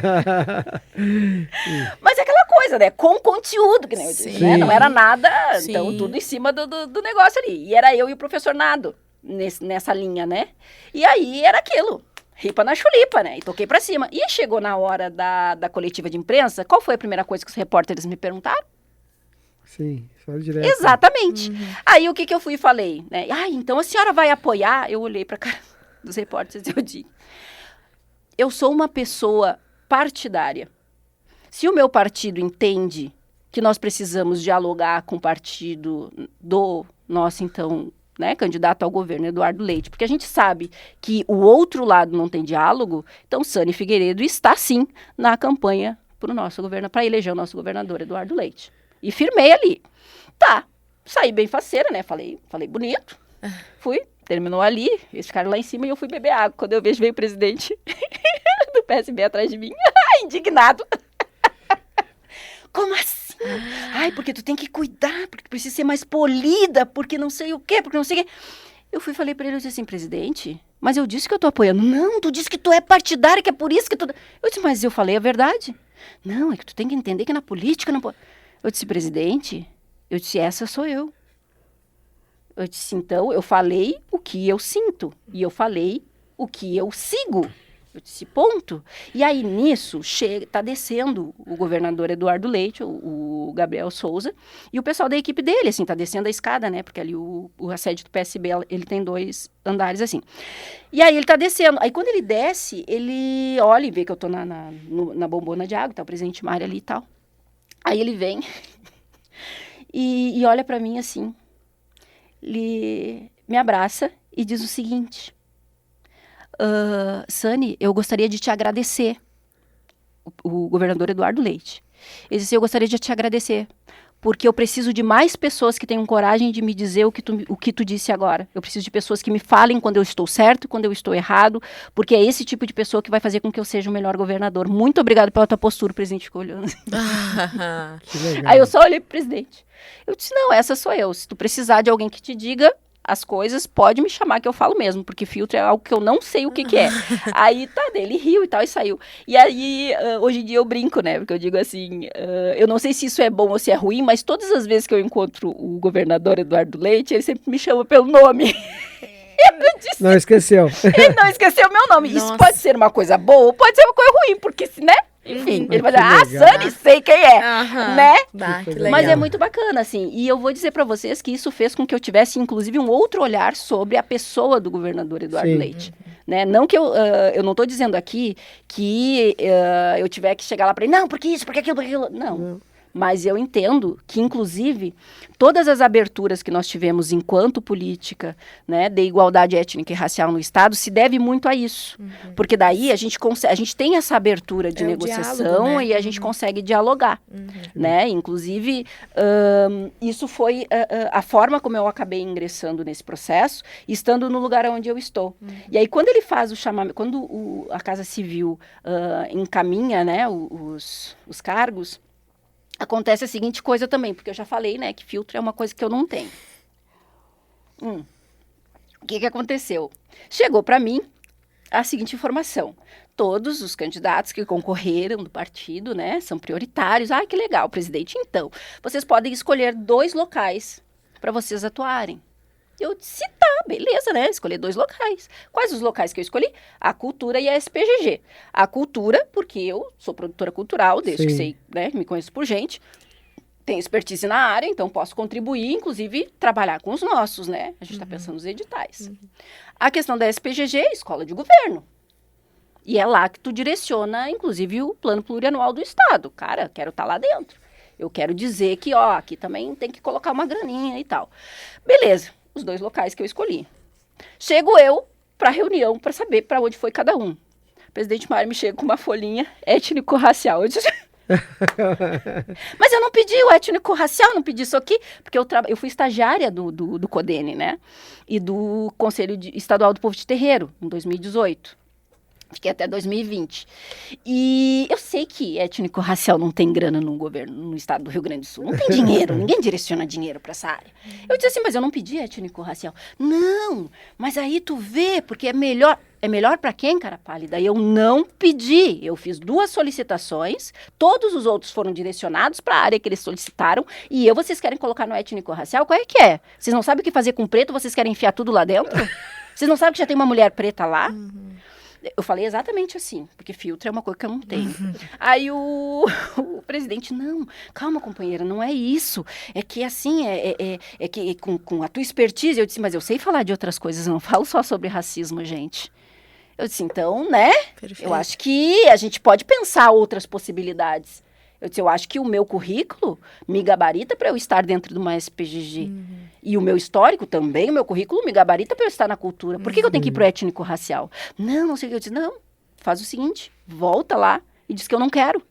[SPEAKER 2] Mas é aquela coisa, né? Com conteúdo, que nem eu disse, né? Não era nada, então tudo em cima do negócio ali. E era eu e o professor Nado nessa linha, né? E aí era aquilo, ripa na chulipa, né? E toquei pra cima. E chegou na hora da coletiva de imprensa, qual foi a primeira coisa que os repórteres me perguntaram?
[SPEAKER 1] Sim, fala direto.
[SPEAKER 2] Exatamente. Aí o que eu fui e falei, né? Então a senhora vai apoiar? Eu olhei pra cara dos repórteres e eu digo: eu sou uma pessoa partidária. Se o meu partido entende que nós precisamos dialogar com o partido do nosso, então, né, candidato ao governo, Eduardo Leite, porque a gente sabe que o outro lado não tem diálogo, então Sani Figueiredo está, sim, na campanha para o nosso governo, para eleger o nosso governador, Eduardo Leite. E firmei ali. Tá, saí bem faceira, né? Falei bonito. Fui, terminou ali, eles ficaram lá em cima e eu fui beber água. Quando eu vejo, veio o presidente do PSB atrás de mim, indignado. Como assim? Ai, porque tu tem que cuidar, porque tu precisa ser mais polida, porque não sei o quê, porque não sei o quê. Eu fui e falei pra ele, eu disse assim: presidente, mas eu disse que eu tô apoiando. Não, tu disse que tu é partidário, que é por isso que tu... Eu disse, mas eu falei a verdade. Não, é que tu tem que entender que na política não pode... Eu disse, presidente, eu disse, essa sou eu. Eu disse, então, eu falei o que eu sinto. E eu falei o que eu sigo. Eu disse, ponto. E aí, nisso, tá descendo o governador Eduardo Leite, o Gabriel Souza, e o pessoal da equipe dele, assim, tá descendo a escada, né? Porque ali o assédio do PSB, ele tem 2 andares, assim. E aí, ele tá descendo. Aí, quando ele desce, ele olha e vê que eu tô na bombona de água, tá o presidente Mário ali e tal. Aí ele vem e olha pra mim assim, ele me abraça e diz o seguinte: Sani, eu gostaria de te agradecer, o governador Eduardo Leite. Ele disse, eu gostaria de te agradecer, porque eu preciso de mais pessoas que tenham coragem de me dizer o que tu disse agora. Eu preciso de pessoas que me falem quando eu estou certo, quando eu estou errado, porque é esse tipo de pessoa que vai fazer com que eu seja o melhor governador. Muito obrigado pela tua postura. O presidente ficou olhando assim.
[SPEAKER 1] Que legal.
[SPEAKER 2] Aí eu só olhei pro presidente. Eu disse, não, essa sou eu. Se tu precisar de alguém que te diga as coisas, pode me chamar que eu falo mesmo, porque filtro é algo que eu não sei o que é. Aí, tá, ele riu e tal, e saiu. E aí, hoje em dia eu brinco, né, porque eu digo assim, eu não sei se isso é bom ou se é ruim, mas todas as vezes que eu encontro o governador Eduardo Leite, ele sempre me chama pelo nome. Eu disse,
[SPEAKER 1] não esqueceu.
[SPEAKER 2] Ele não esqueceu meu nome.
[SPEAKER 4] Nossa.
[SPEAKER 2] Isso pode ser uma coisa boa ou pode ser uma coisa ruim, porque, né, Enfim,
[SPEAKER 1] Ai,
[SPEAKER 2] ele vai
[SPEAKER 1] que
[SPEAKER 2] dizer,
[SPEAKER 1] legal.
[SPEAKER 2] Sani, sei quem é,
[SPEAKER 4] Aham.
[SPEAKER 2] né?
[SPEAKER 4] Bah, que
[SPEAKER 1] Mas
[SPEAKER 4] legal.
[SPEAKER 2] Mas é muito bacana, assim. E eu vou dizer para vocês que isso fez com que eu tivesse, inclusive, um outro olhar sobre a pessoa do governador Eduardo
[SPEAKER 1] Sim.
[SPEAKER 2] Leite. Né? Não que eu não estou dizendo aqui que eu tiver que chegar lá para ele, não, porque isso, porque aquilo, porque aquilo. Não. Mas eu entendo que, inclusive, todas as aberturas que nós tivemos enquanto política, né, de igualdade étnica e racial no Estado, se deve muito a isso. Porque daí a gente tem essa abertura de
[SPEAKER 4] É o
[SPEAKER 2] negociação
[SPEAKER 4] diálogo, né?
[SPEAKER 2] e a gente consegue dialogar. Né? Inclusive, isso foi a forma como eu acabei ingressando nesse processo, estando no lugar onde eu estou. E aí, quando ele faz o chamamento, quando a Casa Civil encaminha, né, os cargos, acontece a seguinte coisa também, porque eu já falei, né, que filtro é uma coisa que eu não tenho. O que aconteceu? Chegou para mim a seguinte informação. Todos os candidatos que concorreram do partido, né, são prioritários. Ah, que legal, presidente. Então, vocês podem escolher 2 locais para vocês atuarem. Eu disse, tá, beleza, né? Escolher 2 locais. Quais os locais que eu escolhi? A Cultura e a SPGG. A Cultura, porque eu sou produtora cultural, desde que
[SPEAKER 1] Sim.
[SPEAKER 2] sei, né, me conheço por gente, tenho expertise na área, então posso contribuir, inclusive, trabalhar com os nossos, né? A gente está pensando nos editais. A questão da SPGG, Escola de Governo. E é lá que tu direciona, inclusive, o plano plurianual do Estado. Cara, quero estar lá dentro. Eu quero dizer que, ó, aqui também tem que colocar uma graninha e tal. Beleza. Os 2 locais que eu escolhi. Chego eu para a reunião para saber para onde foi cada um. O presidente Mário me chega com uma folhinha étnico-racial. Eu disse, mas eu não pedi o étnico-racial, não pedi isso aqui, porque eu fui estagiária do CODENE, né? E do Conselho Estadual do Povo de Terreiro, em 2018. Fiquei até 2020. E eu sei que étnico-racial não tem grana no governo, no estado do Rio Grande do Sul. Não tem dinheiro, ninguém direciona dinheiro para essa área. Eu disse assim, mas eu não pedi étnico-racial. Não, mas aí tu vê, porque é melhor. É melhor para quem, cara pálida? Eu não pedi. Eu fiz 2 solicitações, todos os outros foram direcionados para a área que eles solicitaram, e vocês querem colocar no étnico-racial? Qual é que é? Vocês não sabem o que fazer com preto, vocês querem enfiar tudo lá dentro? Vocês não sabem que já tem uma mulher preta lá? Eu falei exatamente assim, porque filtro é uma coisa que eu não tenho. Aí o presidente, não, calma, companheira, não é isso. É que assim, é que com a tua expertise, eu disse, mas eu sei falar de outras coisas, eu não falo só sobre racismo, gente. Eu disse, então, né,
[SPEAKER 4] Perfeito.
[SPEAKER 2] eu acho que a gente pode pensar outras possibilidades. Eu disse, eu acho que o meu currículo me gabarita para eu estar dentro de uma SPGG. E o meu histórico também, o meu currículo me gabarita para eu estar na cultura. Por que eu tenho que ir pro étnico-racial? Não sei o que. Eu disse, não, faz o seguinte, volta lá e diz que eu não quero.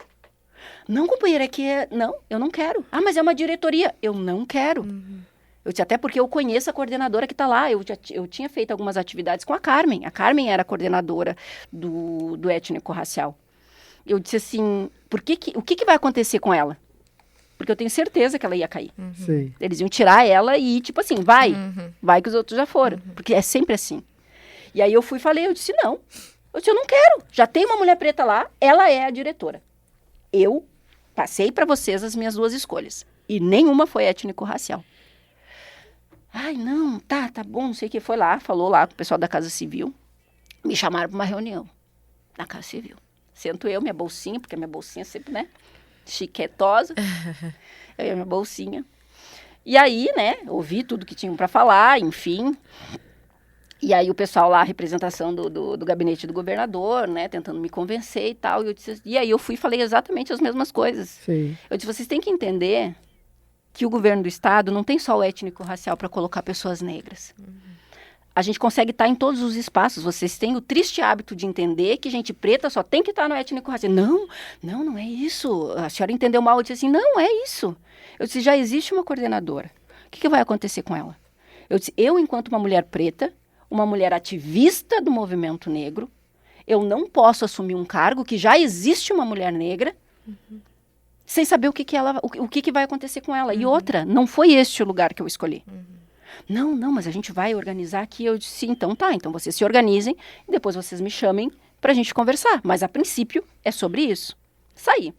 [SPEAKER 2] Não, companheira, é que não, eu não quero. Ah, mas é uma diretoria. Eu não quero. Eu disse, até porque eu conheço a coordenadora que está lá. Eu tinha feito algumas atividades com a Carmen. A Carmen era a coordenadora do étnico-racial. Eu disse assim, o que vai acontecer com ela? Porque eu tenho certeza que ela ia cair.
[SPEAKER 1] Sim.
[SPEAKER 2] Eles iam tirar ela e, tipo assim, vai que os outros já foram. Porque é sempre assim. E aí eu fui e falei, eu disse, não. Eu disse, eu não quero. Já tem uma mulher preta lá, ela é a diretora. Eu passei para vocês as minhas 2 escolhas. E nenhuma foi étnico-racial. Ai, não, tá bom, não sei o que. Foi lá, falou lá com o pessoal da Casa Civil. Me chamaram para uma reunião na Casa Civil. Sento eu, minha bolsinha, porque a minha bolsinha sempre, né, chiquetosa. Eu e a minha bolsinha. E aí, né, ouvi tudo que tinham para falar, enfim. E aí o pessoal lá, a representação do gabinete do governador, né, tentando me convencer e tal. E aí eu fui e falei exatamente as mesmas coisas.
[SPEAKER 1] Sim.
[SPEAKER 2] Eu disse, vocês têm que entender que o governo do estado não tem só o étnico-racial para colocar pessoas negras. A gente consegue estar em todos os espaços. Vocês têm o triste hábito de entender que gente preta só tem que estar no étnico-racial. Não é isso. A senhora entendeu mal. Eu disse assim, não é isso. Eu disse, já existe uma coordenadora. O que vai acontecer com ela? Eu disse, enquanto uma mulher preta, uma mulher ativista do movimento negro, eu não posso assumir um cargo que já existe uma mulher negra sem saber o que vai acontecer com ela. E outra, não foi este o lugar que eu escolhi. Não, mas a gente vai organizar aqui. Eu disse, então tá, então vocês se organizem e depois vocês me chamem pra gente conversar. Mas a princípio é sobre isso. Saí.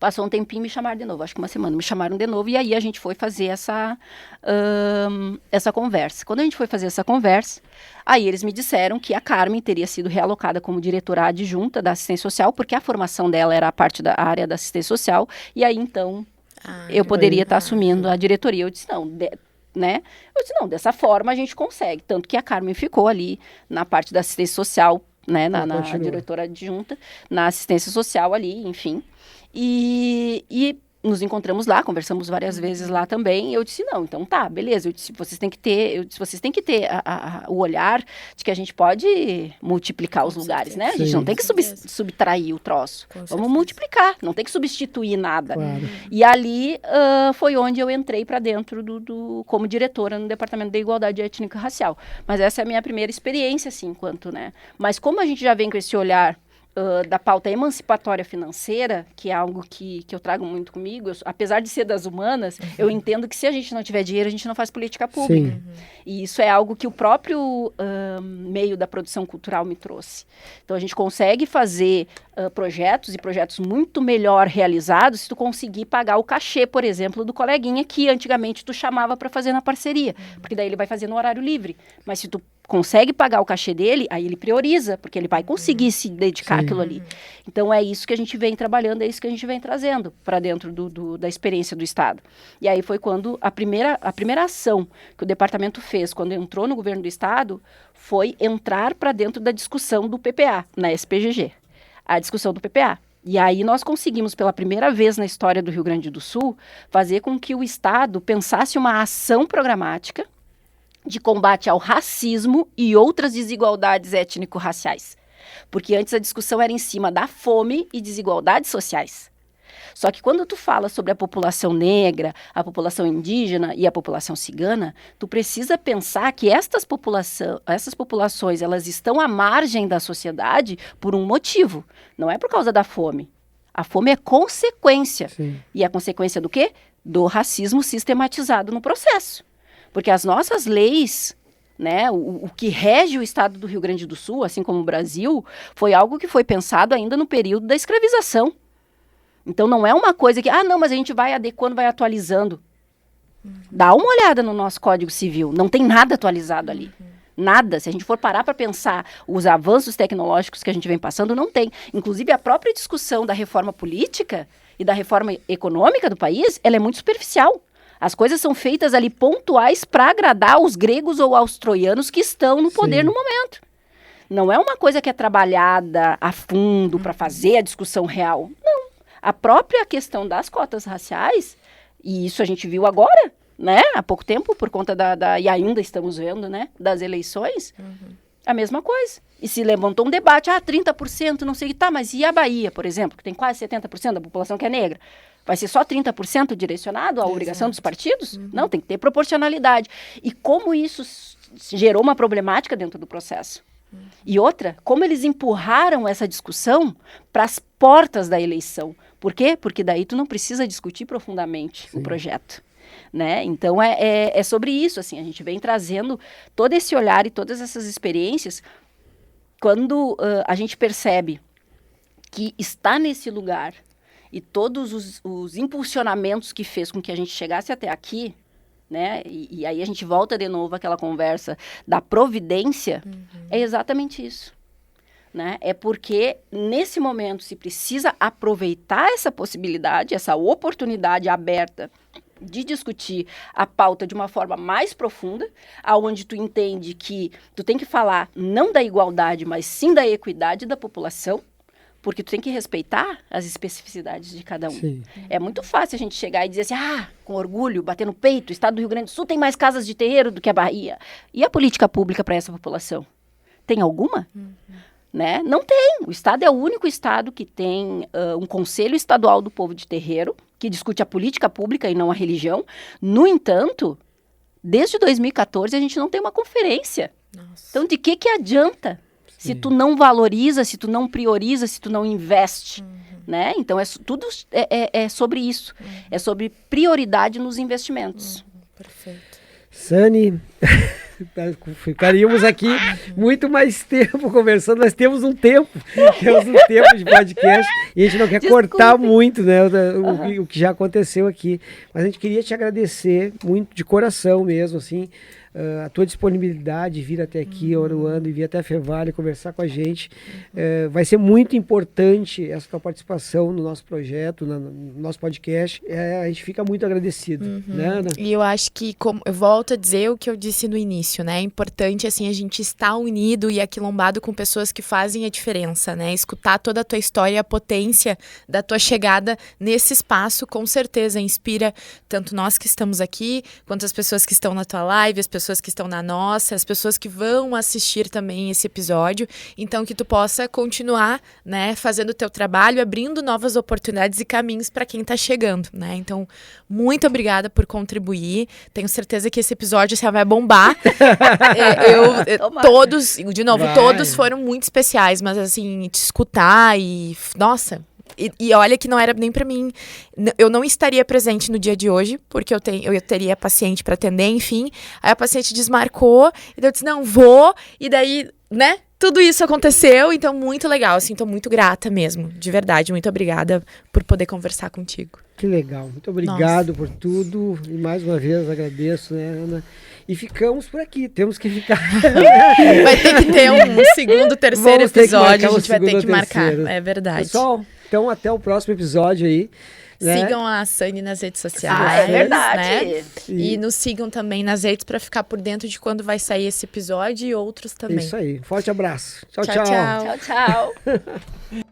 [SPEAKER 2] Passou um tempinho, me chamaram de novo, acho que uma semana, me chamaram de novo, e aí a gente foi fazer essa conversa. Quando a gente foi fazer essa conversa, aí eles me disseram que a Carmen teria sido realocada como diretora adjunta da assistência social, porque a formação dela era a parte da área da assistência social, e aí então eu poderia estar assumindo a diretoria. Eu disse, não, né? Eu disse, não, dessa forma a gente consegue. Tanto que a Carmen ficou ali na parte da assistência social, né? Na diretora adjunta, na assistência social ali, enfim. E nos encontramos lá, conversamos várias vezes lá também. Eu disse, não, então tá, beleza. Eu disse, vocês têm que ter, o olhar de que a gente pode multiplicar os lugares, né? A gente não tem que subtrair o troço. Vamos multiplicar, não tem que substituir nada.
[SPEAKER 1] Claro.
[SPEAKER 2] E ali foi onde eu entrei para dentro como diretora no Departamento da Igualdade Étnica e Racial. Mas essa é a minha primeira experiência, assim, enquanto, né? Mas como a gente já vem com esse olhar da pauta emancipatória financeira, que é algo que eu trago muito comigo, apesar de ser das humanas, eu entendo que se a gente não tiver dinheiro, a gente não faz política pública.
[SPEAKER 1] Sim.
[SPEAKER 2] E isso é algo que o próprio meio da produção cultural me trouxe. Então, a gente consegue fazer projetos muito melhor realizados se tu conseguir pagar o cachê, por exemplo, do coleguinha que antigamente tu chamava para fazer na parceria, porque daí ele vai fazer no horário livre. Mas se tu consegue pagar o cachê dele, aí ele prioriza, porque ele vai conseguir se dedicar àquilo ali. Então, é isso que a gente vem trabalhando, é isso que a gente vem trazendo para dentro da experiência do Estado. E aí foi quando a primeira ação que o departamento fez, quando entrou no governo do Estado, foi entrar para dentro da discussão do PPA, na SPGG. A discussão do PPA. E aí nós conseguimos, pela primeira vez na história do Rio Grande do Sul, fazer com que o Estado pensasse uma ação programática de combate ao racismo e outras desigualdades étnico-raciais. Porque antes a discussão era em cima da fome e desigualdades sociais. Só que quando tu fala sobre a população negra, a população indígena e a população cigana, tu precisa pensar que essas populações, elas estão à margem da sociedade por um motivo. Não é por causa da fome. A fome é consequência.
[SPEAKER 1] Sim.
[SPEAKER 2] E é consequência do quê? Do racismo sistematizado no processo. Porque as nossas leis, né, o que rege o estado do Rio Grande do Sul, assim como o Brasil, foi algo que foi pensado ainda no período da escravização. Então não é uma coisa que, não, mas a gente vai adequando, vai atualizando. Dá uma olhada no nosso Código Civil, não tem nada atualizado ali. Nada. Se a gente for parar para pensar os avanços tecnológicos que a gente vem passando, não tem. Inclusive a própria discussão da reforma política e da reforma econômica do país, ela é muito superficial. As coisas são feitas ali pontuais para agradar os gregos ou aos troianos que estão no poder no momento. Não é uma coisa que é trabalhada a fundo para fazer a discussão real. Não. A própria questão das cotas raciais, e isso a gente viu agora, né? Há pouco tempo, por conta e ainda estamos vendo, né? Das eleições, a mesma coisa. E se levantou um debate, 30%, não sei o que, tá, mas e a Bahia, por exemplo, que tem quase 70% da população que é negra? Vai ser só 30% direcionado à obrigação dos partidos? Não, tem que ter proporcionalidade. E como isso gerou uma problemática dentro do processo? E outra, como eles empurraram essa discussão para as portas da eleição. Por quê? Porque daí tu não precisa discutir profundamente o projeto. Né? Então, é sobre isso. Assim, a gente vem trazendo todo esse olhar e todas essas experiências quando a gente percebe que está nesse lugar e todos os impulsionamentos que fez com que a gente chegasse até aqui, né? E aí a gente volta de novo àquela conversa da providência, é exatamente isso. Né? É porque nesse momento se precisa aproveitar essa possibilidade, essa oportunidade aberta de discutir a pauta de uma forma mais profunda, aonde tu entende que tu tem que falar não da igualdade, mas sim da equidade da população, porque tu tem que respeitar as especificidades de cada um.
[SPEAKER 1] Sim.
[SPEAKER 2] É muito fácil a gente chegar e dizer assim, com orgulho, bater no peito, o estado do Rio Grande do Sul tem mais casas de terreiro do que a Bahia. E a política pública para essa população? Tem alguma? Né? Não tem. O estado é o único estado que tem um Conselho Estadual do Povo de Terreiro, que discute a política pública e não a religião. No entanto, desde 2014 a gente não tem uma conferência. Nossa. Então, de que adianta? Se tu não valoriza, se tu não prioriza, se tu não investe, né? Então, tudo é sobre isso. É sobre prioridade nos investimentos.
[SPEAKER 4] Perfeito.
[SPEAKER 1] Sani, Ficaríamos aqui muito mais tempo conversando. Nós temos um tempo de podcast e a gente não quer cortar muito, né, o que já aconteceu aqui. Mas a gente queria te agradecer muito de coração mesmo, assim, a tua disponibilidade de vir até aqui, Aruanda, e vir até a Fevale conversar com a gente. Vai ser muito importante essa tua participação no nosso projeto, no nosso podcast. A gente fica muito agradecido, né, Ana?
[SPEAKER 4] E eu acho que, eu volto a dizer o que eu disse no início, né? É importante, assim, a gente estar unido e aquilombado com pessoas que fazem a diferença, né? Escutar toda a tua história e a potência da tua chegada nesse espaço, com certeza inspira tanto nós que estamos aqui, quanto as pessoas que estão na tua live, as pessoas que estão na nossa, as pessoas que vão assistir também esse episódio. Então, que tu possa continuar, né, fazendo o teu trabalho, abrindo novas oportunidades e caminhos para quem está chegando, né? Então, muito obrigada por contribuir. Tenho certeza que esse episódio já vai bombar. Todos, de novo, todos foram muito especiais, mas assim, te escutar e... Nossa... E olha que não era nem pra mim, eu não estaria presente no dia de hoje, porque eu teria paciente pra atender, enfim. Aí a paciente desmarcou, e daí eu disse, não, vou, e daí, né, tudo isso aconteceu, então muito legal, assim, tô muito grata mesmo, de verdade, muito obrigada por poder conversar contigo.
[SPEAKER 1] Que legal, muito obrigado por tudo, e mais uma vez agradeço, né, Ana? E ficamos por aqui, temos que ficar.
[SPEAKER 4] Vai ter que ter um segundo, terceiro episódio, a gente vai ter que marcar, é verdade.
[SPEAKER 1] Pessoal, então até o próximo episódio aí. Né?
[SPEAKER 4] Sigam a Sani nas redes sociais.
[SPEAKER 2] É verdade.
[SPEAKER 4] Né? E nos sigam também nas redes para ficar por dentro de quando vai sair esse episódio e outros também.
[SPEAKER 1] Isso aí. Forte abraço. Tchau,
[SPEAKER 4] tchau.
[SPEAKER 2] Tchau, tchau.